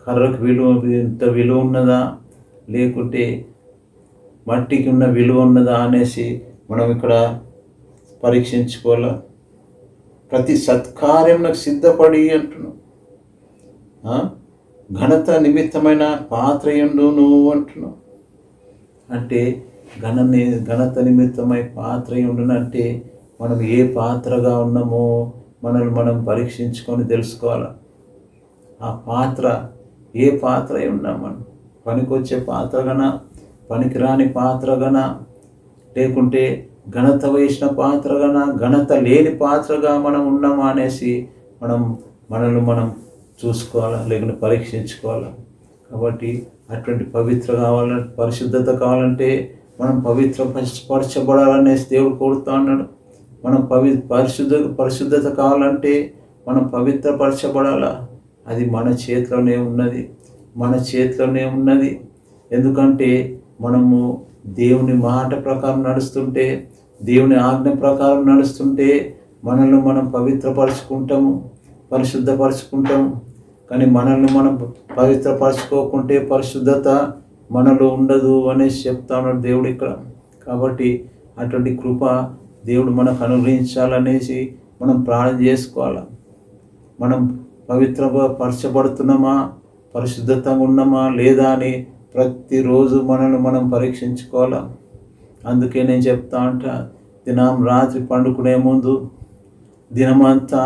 కర్రకు ఇంత విలువ ఉన్నదా, లేకుంటే మట్టికి ఉన్న విలువ ఉన్నదా అనేసి మనం ఇక్కడ పరీక్షించుకోవాలి. ప్రతి సత్కార్యంలో సిద్ధపడి అంటున్నాం. ఘనత నిమిత్తమైన పాత్రయండు నువ్వు అంటున్నావు. అంటే ఘనత నిమిత్తమై పాత్రయుండునంటే మనం ఏ పాత్రగా ఉన్నామో మనల్ని మనం పరీక్షించుకొని తెలుసుకోవాలి. ఆ పాత్ర ఏ పాత్ర అయి ఉన్నాం మనం? పనికొచ్చే పాత్రగానా, పనికిరాని పాత్రగానా, లేకుంటే ఘనత వేసిన పాత్రగానా, ఘనత లేని పాత్రగా మనం ఉన్నామా అనేసి మనల్ని మనం చూసుకోవాలా, లేకుంటే పరీక్షించుకోవాలా. కాబట్టి అటువంటి పరిశుద్ధత కావాలంటే మనం పరచబడాలనేసి దేవుడు కోరుతా ఉన్నాడు. మనం పరిశుద్ధత కావాలంటే మనం పవిత్రపరచబడాలా. అది మన చేతిలోనే ఉన్నది. ఎందుకంటే మనము దేవుని మాట ప్రకారం నడుస్తుంటే, దేవుని ఆజ్ఞ ప్రకారం నడుస్తుంటే మనల్ని మనం పవిత్రపరచుకుంటాము, పరిశుద్ధపరచుకుంటాము. కానీ మనల్ని మనం పవిత్రపరచుకోకుంటే పరిశుద్ధత మనలో ఉండదు అనేసి చెప్తా ఉన్నాడు దేవుడు ఇక్కడ. కాబట్టి అటువంటి కృప దేవుడు మనకు అనుగ్రహించాలనేసి మనం ప్రార్థన చేసుకోవాలి. మనం పవిత్రపరచబడుతున్నామా, పరిశుద్ధంగా ఉన్నామా లేదా అని ప్రతిరోజు మనల్ని మనం పరీక్షించుకోవాలి. అందుకే నేను చెప్తా దినం రాత్రి పండుకునే ముందు దినమంతా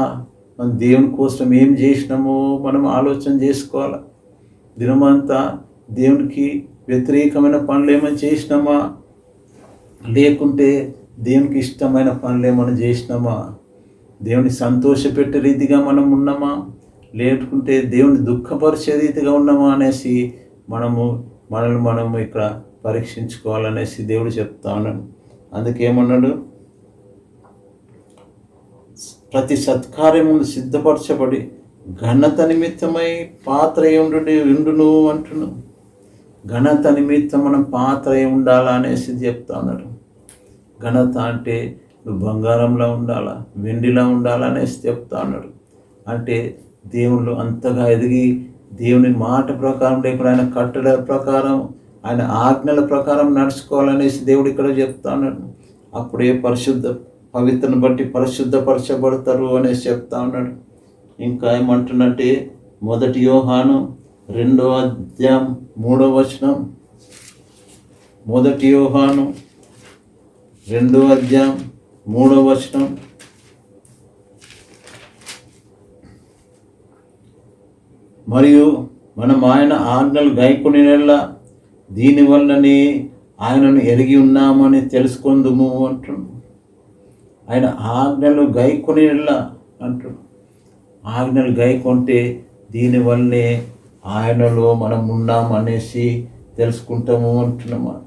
మనం దేవుని కోసం ఏం చేసినామో మనం ఆలోచన చేసుకోవాలి. దినమంతా దేవునికి వ్యతిరేకమైన పనులు ఏమైనా చేసినామా, లేకుంటే దేవునికి ఇష్టమైన పనులు ఏమైనా చేసినామా, దేవుని సంతోషపెట్టే రీతిగా మనం ఉన్నామా, లేకుంటే దేవుని దుఃఖపరిచే రీతిగా ఉన్నామా అనేసి మనల్ని ఇక్కడ పరీక్షించుకోవాలనేసి దేవుడు చెప్తా ఉన్నాడు. అందుకేమన్నాడు, ప్రతి సత్కార్యము సిద్ధపరచబడి ఘనత నిమిత్తమై పాత్ర ఉండును అంటున్నాను. ఘనత నిమిత్తం మనం పాత్ర ఉండాలా అనేసి చెప్తా ఉన్నాడు. ఘనత అంటే నువ్వు బంగారంలో ఉండాలా, వెండిలా ఉండాలా అనేసి చెప్తా ఉన్నాడు. అంటే దేవుళ్ళు అంతగా ఎదిగి దేవుని మాట ప్రకారం, లేకుండా ఆయన కట్టడల ప్రకారం, ఆయన ఆజ్ఞల ప్రకారం నడుచుకోవాలనేసి దేవుడు ఇక్కడ చెప్తా ఉన్నాడు. అప్పుడే పవిత్రను బట్టి పరిశుద్ధపరచబడతారు అనేసి చెప్తా ఉన్నాడు. ఇంకా ఏమంటున్నట్టే 1 యోహాను 2వ అధ్యాయం 3వ వచనం. 1 యోహాను 2వ అధ్యాయం 3వ వచనం. మరియు మనం ఆయన ఆజ్ఞలు గైకొనినెల్లా దీనివల్లనే ఆయనను ఎరిగి ఉన్నామని తెలుసుకుందుము అంటున్నాడు. ఆయన ఆజ్ఞలు గైకొనినెల్లా అంటున్నాడు. ఆజ్ఞలు గైకొంటే దీనివల్లనే ఆయనలో మనం ఉన్నామనేసి తెలుసుకుంటాము అంటున్నమాట.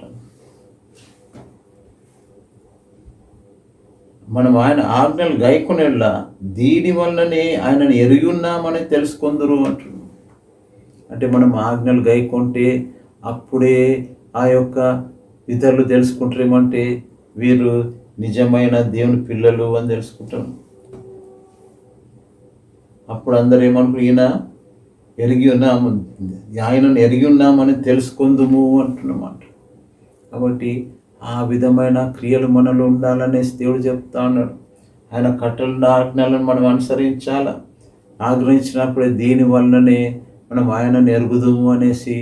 మనం ఆయన ఆజ్ఞలు గైకొనిలా దీనివల్లనే ఆయనను ఎరిగి ఉన్నామని తెలుసుకుందరు అంటున్నాడు. అంటే మనం ఆజ్ఞలు గైకొంటే అప్పుడే ఆ యొక్క ఇతరులు తెలుసుకుంటారేమంటే వీరు నిజమైన దేవుని పిల్లలు అని తెలుసుకుంటాం. అప్పుడు అందరూ ఏమనుకుంటారు, ఆయనను ఎరిగి ఉన్నామని తెలుసుకుందుము అంటున్నమాట. కాబట్టి ఆ విధమైన క్రియలు మనలో ఉండాలనేసి దేవుడు చెప్తా ఉన్నాడు. ఆయన కట్టల ఆజ్ఞలను మనం అనుసరించాలా. ఆగ్రహించినప్పుడే దీనివల్లనే మనం ఆయనను ఎరుగుదుము అనేసి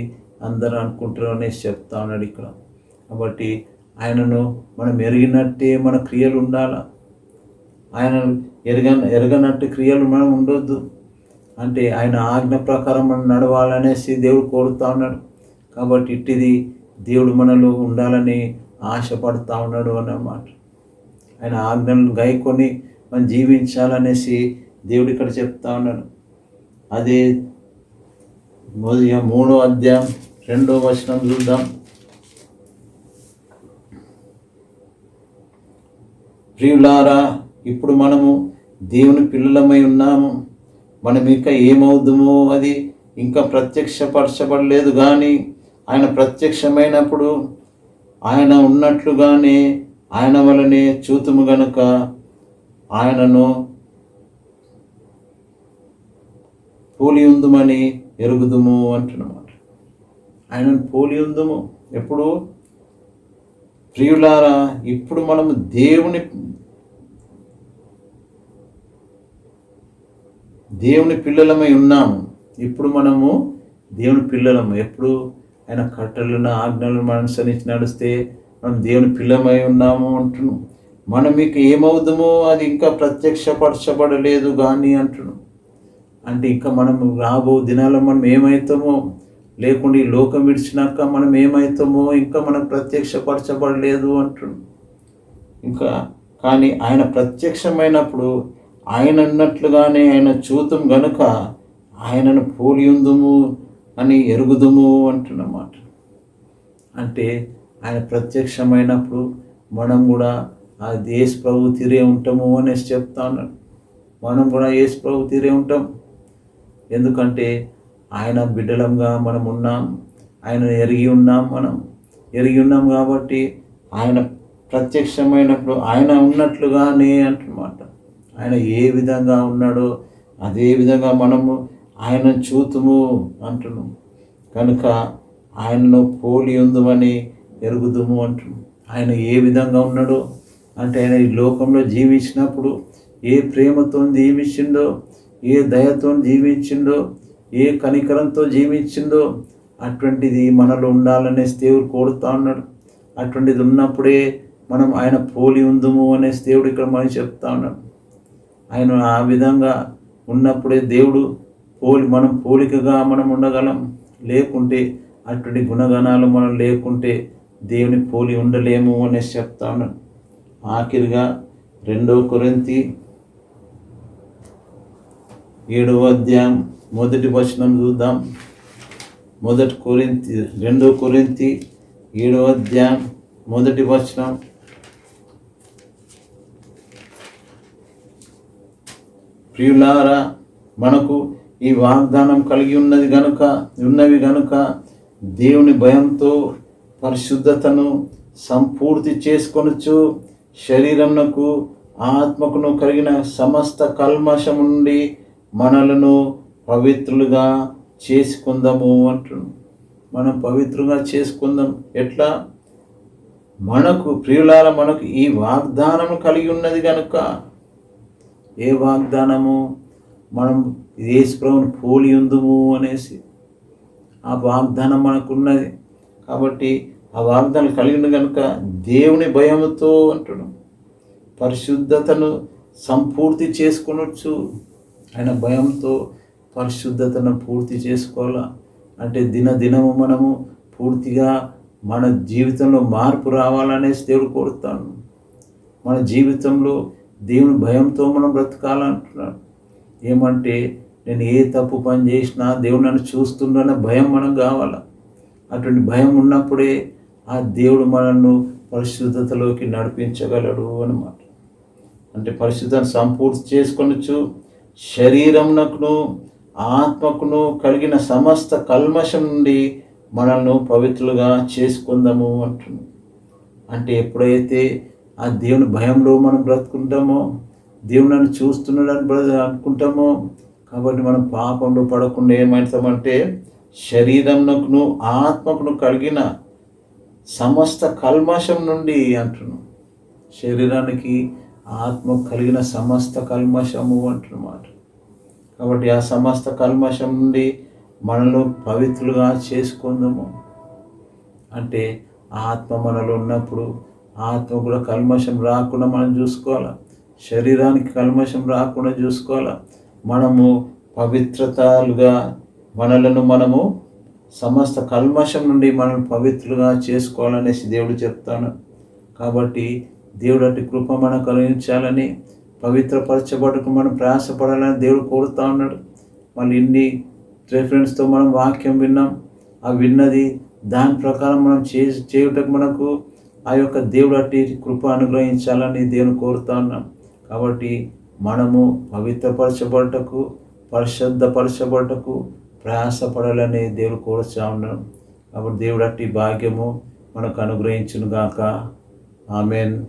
అందరూ అనుకుంటారు అనేసి చెప్తా ఉన్నాడు ఇక్కడ. కాబట్టి ఆయనను మనం ఎరిగినట్టే మన క్రియలు ఉండాలా. ఆయన ఎరగనట్టు క్రియలు మనం ఉండొద్దు. అంటే ఆయన ఆజ్ఞ ప్రకారం మనం నడవాలనేసి దేవుడు కోరుతా ఉన్నాడు. కాబట్టి ఇట్టిది దేవుడు మనలో ఉండాలని ఆశపడతా ఉన్నాడు అన్నమాట. ఆయన ఆజ్ఞలను గైకొని మనం జీవించాలనేసి దేవుడు ఇక్కడ చెప్తా ఉన్నాడు. అదే 3వ అధ్యాయం 2వ వచనం చూద్దాం. ప్రియులారా, ఇప్పుడు మనము దేవుని పిల్లలమై ఉన్నాము. మనం ఇంకా ఏమవుదుమో అది ఇంకా ప్రత్యక్షపరచబడలేదు. కానీ ఆయన ప్రత్యక్షమైనప్పుడు ఆయన ఉన్నట్లుగానే ఆయన వలనే చూతుము గనుక ఆయనను పోలి ఉందుమని ఎరుగుదుము అంటున్నమాట. ఆయనను పోలి ఉందుము. ఎప్పుడు? ప్రియులారా, ఇప్పుడు మనము దేవుని పిల్లలమై ఉన్నాము. ఇప్పుడు మనము దేవుని పిల్లలము. ఎప్పుడు? ఆయన కట్టలను ఆజ్ఞలను మనం అనుసరించి నడిస్తే మనం దేవుని పిల్లమై ఉన్నాము అంటున్నాం. మనం మీకు ఏమవుదామో అది ఇంకా ప్రత్యక్షపరచబడలేదు కానీ అంటున్నాం. అంటే ఇంకా మనం రాబో దినాల్లో మనం ఏమవుతామో, లేకుండా ఈ లోకం విడిచినాక మనం ఏమవుతామో ఇంకా మనం ప్రత్యక్షపరచబడలేదు అంటున్నాం. ఇంకా కానీ ఆయన ప్రత్యక్షమైనప్పుడు ఆయన అన్నట్లుగానే ఆయన చూతం గనుక ఆయనను పోలి ఉందుము అని ఎరుగుదుము అంటున్నమాట. అంటే ఆయన ప్రత్యక్షమైనప్పుడు మనం కూడా ఆ యేసు ప్రభు తీరే ఉంటాము అనేసి చెప్తా ఉన్నాడు. మనం కూడా యేసు ప్రభు తీరే ఉంటాం. ఎందుకంటే ఆయన బిడ్డలంగా మనం ఉన్నాం. ఆయన ఎరిగి ఉన్నాం కాబట్టి ఆయన ప్రత్యక్షమైనప్పుడు ఆయన ఉన్నట్లుగానే అంటున్నమాట. ఆయన ఏ విధంగా ఉన్నాడో అదే విధంగా మనము ఆయన చూతుము అంటున్నాం. కనుక ఆయనను పోలి ఉందుమని ఎరుగుదుము అంటున్నాం. ఆయన ఏ విధంగా ఉన్నాడో అంటే ఆయన ఈ లోకంలో జీవించినప్పుడు ఏ ప్రేమతో జీవించిండో, ఏ దయతో జీవించిండో, ఏ కనికరంతో జీవించిండో అటువంటిది మనలో ఉండాలనేసి దేవుడు కోరుతా ఉన్నాడు. అటువంటిది ఉన్నప్పుడే మనం ఆయన పోలి ఉందుము అనేసి దేవుడు ఇక్కడ మనం చెప్తా ఉన్నాడు. ఆయన ఆ విధంగా ఉన్నప్పుడే దేవుడు మనం పోలికగా మనం ఉండగలం. లేకుంటే అటువంటి గుణగణాలు మనం లేకుంటే దేవుని పోలి ఉండలేము అనేసి చెప్తా ఉన్నాడు. ఆఖరిగా 2 కొరింథీ 7వ అధ్యాయం 1వ వచనం చూద్దాం. 2 కొరింథీ 7వ అధ్యాయం 1వ వచనం. ప్రియులారా, మనకు ఈ వాగ్దానం కలిగి ఉన్నవి గనుక దేవుని భయంతో పరిశుద్ధతను సంపూర్తి చేసుకొనుచు శరీరమునకు ఆత్మకును కలిగిన సమస్త కల్మషము నుండి మనలను పవిత్రులుగా చేసుకుందాము అంటున్నాం. మనం పవిత్రంగా చేసుకుందాం. ఎట్లా? మనకు ప్రియులారా, మనకు ఈ వాగ్దానము కలిగి ఉన్నది కనుక. ఏ వాగ్దానము? మనం యేసు ప్రభువును పోలి ఉందుము అనేసి ఆ వాగ్దానం మనకున్నది. కాబట్టి ఆ వాగ్దానం కలిగిన కనుక దేవుని భయముతో అంటున్నాం పరిశుద్ధతను సంపూర్తి చేసుకొనొచ్చు. ఆయన భయంతో పరిశుద్ధతను పూర్తి చేసుకోవాలా. అంటే దినదినము మనము పూర్తిగా మన జీవితంలో మార్పు రావాలనేసి దేవుడు కోరుతాడు. మన జీవితంలో దేవుని భయంతో మనం బ్రతకాలంటున్నాడు. ఏమంటే నేను ఏ తప్పు పని చేసినా దేవుడు నన్ను చూస్తుండనే భయం మనం కావాలా. అటువంటి భయం ఉన్నప్పుడే ఆ దేవుడు మనల్ని పరిశుద్ధతలోకి నడిపించగలడు అన్నమాట. అంటే పరిశుద్ధతను సంపూర్తి చేసుకొనొచ్చు శరీరమునకును ఆత్మకును కలిగిన సమస్త కల్మషం నుండి మనల్ని పవిత్రులుగా చేసుకుందాము అంటున్నాం. అంటే ఎప్పుడైతే ఆ దేవుని భయంలో మనం బ్రతుకుంటామో, దేవుడు నన్ను చూస్తున్నాడని అనుకుంటామో, కాబట్టి మనం పాపంలో పడకుండా ఏమవుతామంటే శరీరమునకును ఆత్మకును కలిగిన సమస్త కల్మషం నుండి అంటున్నాం. శరీరానికి ఆత్మకు కలిగిన సమస్త కల్మషము అంటున్నమాట. కాబట్టి ఆ సమస్త కల్మషం నుండి మనలో పవిత్రులుగా చేసుకుందాము. అంటే ఆత్మ మనలో ఉన్నప్పుడు ఆత్మ కూడా కల్మషం రాకుండా మనం చూసుకోవాలి. శరీరానికి కల్మషం రాకుండా చూసుకోవాలా. మనము పవిత్రతలుగా మనము సమస్త కల్మషం నుండి మనం పవిత్రులుగా చేసుకోవాలనేసి దేవుడు చెప్తాను. కాబట్టి దేవుడు అట్టి కృప మనకు కలిగించాలని, పవిత్రపరచబడకు మనం ప్రయాసపడాలని దేవుడు కోరుతా ఉన్నాడు. మళ్ళీ ఇన్ని రెఫరెన్స్తో మనం వాక్యం విన్నాం. ఆ విన్నది దాని ప్రకారం మనం చేయుటకు మనకు ఆ యొక్క దేవుడు అట్టి కృప అనుగ్రహించాలని దేవుని కోరుతా ఉన్నాం. కాబట్టి మనము పవిత్రపరచబడటకు, పరిశుద్ధపరచబడటకు ప్రయాసపడాలని దేవుడు కోరుతా ఉన్నాం. కాబట్టి దేవుడు అట్టి భాగ్యము మనకు అనుగ్రహించును గాక. ఆమెన్.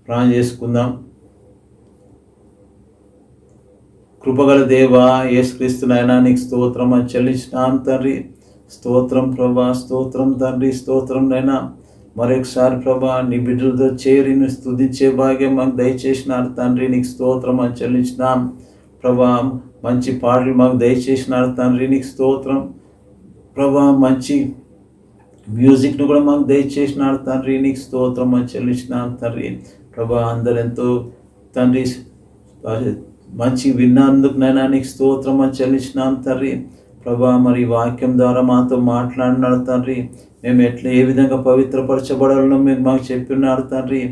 ప్రార్థన చేసుకుందాం. కృపగల దేవా, యేసుక్రీస్తు నాయనా నీకు స్తోత్రం అని చెల్లించినాం తండ్రి. స్తోత్రం ప్రభా, స్తోత్రం తండ్రి, స్తోత్రం నైనా. మరొకసారి ప్రభా నీ బిడ్డలతో చేరి నువ్వు స్తుతించే భాగ్యం మాకు దయచేసినారు తండ్రి. నీకు స్తోత్రం అని చెల్లించినాం ప్రభా. మంచి పాటలు మాకు దయచేసినారు తండ్రి. నీకు స్తోత్రం ప్రభా. మంచి మ్యూజిక్ను కూడా మాకు దయచేసినారు తండ్రి. నీకు స్తోత్రం అని చెల్లించినాం తండ్రి ప్రభా. అందరెంతో తండ్రి మంచి విన్నందుకు నైనా నీకు స్తోత్రం అని చెల్లించినాం తండ్రి ప్రభా. మరి వాక్యం ద్వారా మాతో మాట్లాడినాడు తండ్రి. మేము ఏ విధంగా పవిత్రపరచబడాలనో మీరు మాకు చెప్పినారు తండ్రి.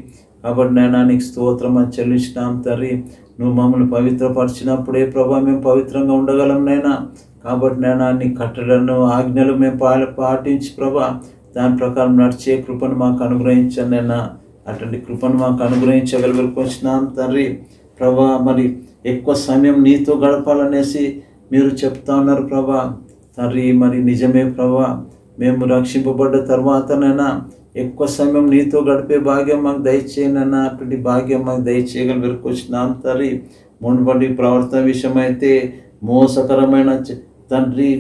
కాబట్టి నైనా నీకు స్తోత్రం అని చెల్లించినాం తండ్రి. నువ్వు మమ్మల్ని పవిత్రపరిచినప్పుడే ప్రభా మేము పవిత్రంగా ఉండగలం నైనా. కాబట్టి నైనా నీ కట్టడలను ఆజ్ఞలు మేము పాటించి ప్రభా దాని ప్రకారం నడిచే కృపను మాకు అనుగ్రహించండి నైనా. అటువంటి కృపను మాకు అనుగ్రహించగలిగినాం తండ్రి ప్రభా. మరి ఎక్కువ సమయం నీతో గడపాలనేసి మీరు చెప్తా ఉన్నారు ప్రభా తండ్రి. మరి నిజమే ప్రభా, మేము రక్షింపబడ్డ తర్వాతనైనా ఎక్కువ సమయం నీతో గడిపే భాగ్యం మాకు దయచేయనైనా. అటువంటి భాగ్యం మాకు దయచేయగలిగినాం తండ్రి. మునుపటి ప్రవర్తన విషయమైతే మోసకరమైన తండ్రి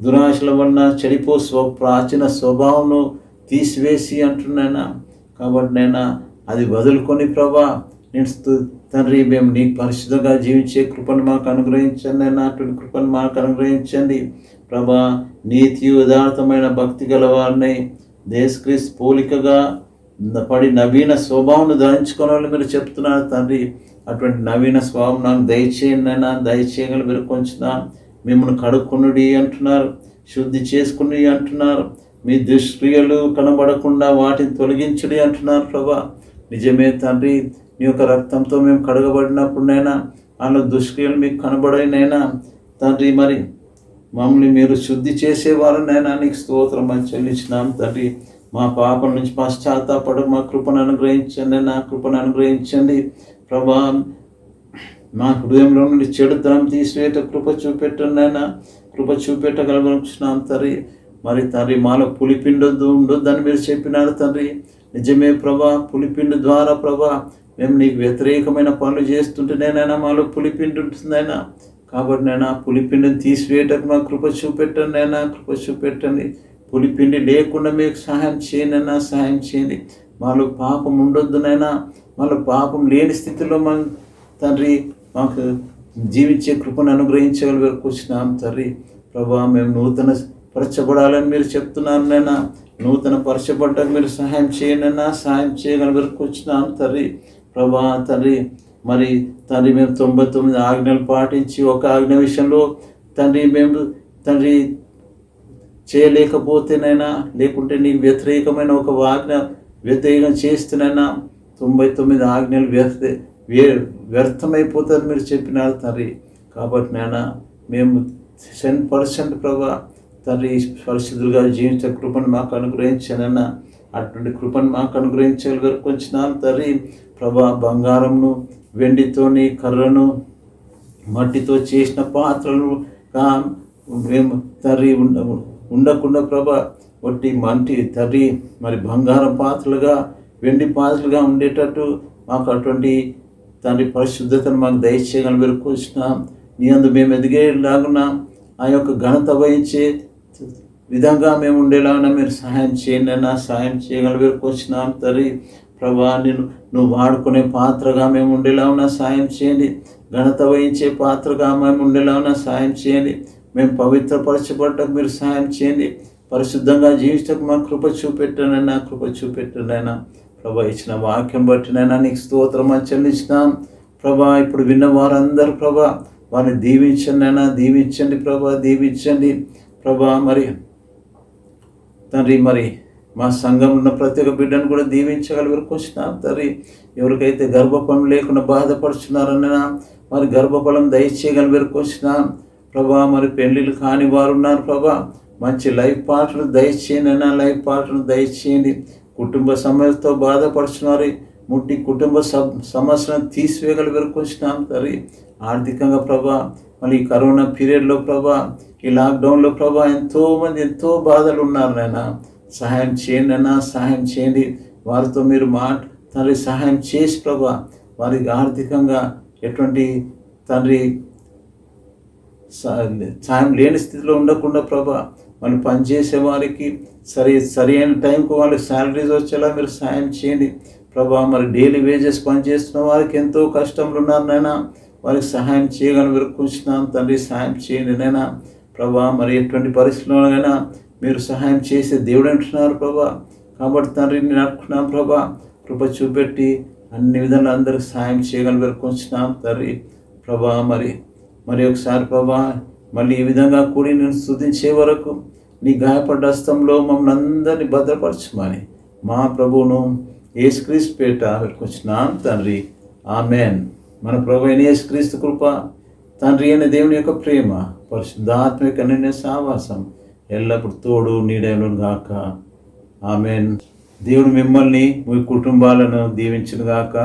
దురాశల వలన చెడిపో ప్రాచీన స్వభావంను తీసివేసి అంటున్నాయినా. కాబట్టి నైనా అది వదులుకొని ప్రభా నేను తండ్రి మేము నీకు పరిశుద్ధంగా జీవించే కృపను మాకు అనుగ్రహించండి అయినా. అటువంటి కృపను మాకు అనుగ్రహించండి ప్రభా. నీతి యథార్థమైన భక్తి గలవారిని యేసుక్రీస్తు పోలికగా పడి నవీన స్వభావం ధరించుకోవాలని మీరు చెప్తున్నారు తండ్రి. అటువంటి నవీన స్వభావం నాకు దయచేయండి అయినా. దయచేయగల మీరు కొంచెం మిమ్మల్ని కడుక్కునుడి అంటున్నారు, శుద్ధి చేసుకుని అంటున్నారు. మీ దుష్క్రియలు కనబడకుండా వాటిని తొలగించుడి అంటున్నారు ప్రభా. నిజమే తండ్రి, నీ యొక్క రక్తంతో మేము కడగబడినప్పుడునైనా ఆయన దుష్క్రియలు మీకు కనబడినైనా తండ్రి, మరి మమ్మల్ని మీరు శుద్ధి చేసేవారునైనా నీకు స్తోత్రం అని చెల్లించినాం తండ్రి. మా పాపం నుంచి పశ్చాత్తాపడ మా కృపను అనుగ్రహించండి, నా కృపను అనుగ్రహించండి ప్రభా. మా హృదయంలో నుండి చెడుతనం తీసివేట కృప చూపెట్టండి అయినా, కృప చూపెట్టగలుగుతున్నాం తండ్రి. మరి తండ్రి, మాలో పులిపిండి ఉండొద్దని మీరు చెప్పినారు తండ్రి. నిజమే ప్రభా, పులిపిండి ద్వారా ప్రభా మేము నీకు వ్యతిరేకమైన పనులు చేస్తుంటేనైనా మాలో పులిపిండి ఉంటుందైనా. కాబట్టి నైనా పులిపిండిని తీసివేయటకు మా కృప చూపెట్టండి అయినా, కృప చూపెట్టండి. పులిపిండి లేకుండా మీకు సహాయం చేయండి అయినా, సహాయం చేయండి. మాలో పాపం ఉండొద్దునైనా, మాలో పాపం లేని స్థితిలో మా తండ్రి మాకు జీవించే కృపను అనుగ్రహించగలిగినాం తండ్రి. ప్రభా, మేము నూతన పరచబడాలని మీరు చెప్తున్నారు నైనా, నూతన పరచబడ్డకు మీరు సహాయం చేయండి అన్నా, సహాయం చేయగలిగినాం తండ్రి. ప్రభా తండ్రి, మరి తండ్రి మేము 99 ఆజ్ఞలు పాటించి ఒక ఆజ్ఞ విషయంలో తండ్రి మేము తండ్రి చేయలేకపోతేనైనా, లేకుంటే నీకు వ్యతిరేకమైన ఒక ఆజ్ఞ వ్యతిరేకం చేస్తేనైనా 99 ఆజ్ఞలు వ్యర్థమైపోతుంది మీరు చెప్పినారు తండ్రి. కాబట్టి నైనా మేము 100% ప్రభా తండ్రి పరిశుద్ధులుగా జీవించే కృపను మాకు అనుగ్రహించానన్నా, అటువంటి కృపను మాకు అనుగ్రహించగలిగినాం తండ్రి. ప్రభా, బంగారంను వెండితోని కర్రను మట్టితో చేసిన పాత్రలు మేము తండ్రి ఉండకుండా ప్రభా వట్టి మంటి తండ్రి మరి బంగారం పాత్రలుగా వెండి పాత్రలుగా ఉండేటట్టు మాకు అటువంటి తండ్రి పరిశుద్ధతను మాకు దయచేయగలిగినాం. నీ అందు మేము ఎదిగేలాగున్నా ఆ యొక్క ఘనత వహించే విధంగా మేము ఉండేలాగా మీరు సహాయం చేయండి అన్నా, సహాయం చేయగలిగినాం తండ్రి. ప్రభా, నువ్వు వాడుకునే పాత్రగా మేము ఉండేలా ఉన్నా సహాయం చేయండి. ఘనత వహించే పాత్రగా మేము ఉండేలా ఉన్నా సహాయం చేయండి. మేము పవిత్రపరచబడ్డకు మీరు సహాయం చేయండి. పరిశుద్ధంగా జీవించకు మా కృప చూపెట్టనైనా, కృప చూపెట్టనైనా. ప్రభా, ఇచ్చిన వాక్యం బట్టినైనా నీకు స్తోత్రం అని చెల్లించినాం ప్రభా. ఇప్పుడు విన్న వారందరూ ప్రభా వారిని దీవించండి అయినా, దీవించండి ప్రభా, దీవించండి ప్రభా. మరి తండ్రి, మరి మా సంఘంలో ఉన్న ప్రతి ఒక్క బిడ్డను కూడా దీవించగలిగినాం తండ్రి. ఎవరికైతే గర్భఫలం లేకుండా బాధపడుతున్నారన్నా వారి గర్భఫలం దయచేయగలిగినాం ప్రభా. మరి పెళ్ళిళ్ళు కాని వారు ఉన్నారు ప్రభా, మంచి లైఫ్ పార్ట్నర్ దయచేయండి అయినా, లైఫ్ పార్ట్నర్ దయచేయండి. కుటుంబ సమస్యతో బాధపడుతున్నారు, ముట్టి కుటుంబ సమస్యలను తీసివేయగలిగినాం తండ్రి. ఆర్థికంగా ప్రభా, మళ్ళీ ఈ కరోనా పీరియడ్లో ప్రభా, ఈ లాక్డౌన్లో ప్రభా ఎంతోమంది ఎంతో బాధలు ఉన్నారు నాయనా. సహాయం చేయండి అన్నా, సహాయం చేయండి. వారితో మీరు తండ్రి సహాయం చేసి ప్రభా వారికి ఆర్థికంగా ఎటువంటి తండ్రి సాయం లేని స్థితిలో ఉండకుండా ప్రభా వాళ్ళు పనిచేసే వారికి సరి అయిన టైంకు వాళ్ళకి శాలరీస్ వచ్చేలా మీరు సహాయం చేయండి ప్రభా. మరి డైలీ వేజెస్ పనిచేస్తున్న వారికి ఎంతో కష్టంలో ఉన్నారు నైనా, వారికి సహాయం చేయగలిగినాం తండ్రి. సహాయం చేయండి నైనా ప్రభా. మరి ఎటువంటి పరిస్థితుల్లోనైనా మీరు సహాయం చేసే దేవుడు అంటున్నారు ప్రభా. కాబట్టి తండ్రి నేను అనుకున్నాం ప్రభా, కృప చూపెట్టి అన్ని విధాలు అందరికి సహాయం చేయగలిగినాం తండ్రి ప్రభా. మరి ఒకసారి ప్రభా మళ్ళీ ఈ విధంగా కూడి నేను స్తుతించే వరకు నీ గాయపడ్డ హస్తంలో మమ్మల్ని అందరినీ భద్రపరచమని మా ప్రభువును యేసుక్రీస్తు పేట పెట్టుకొచ్చినాం తండ్రి. ఆమెన్. మన ప్రభు అయిన యేసుక్రీస్తు కృప, తండ్రి అయిన దేవుని యొక్క ప్రేమ, పరిశుద్ధాత్మ యొక్క నిన్న సావాసం ఎల్లప్పుడు తోడు నీడను గాక. ఆమెన్. దేవుడు మిమ్మల్ని మీ కుటుంబాలను దీవించును గాక.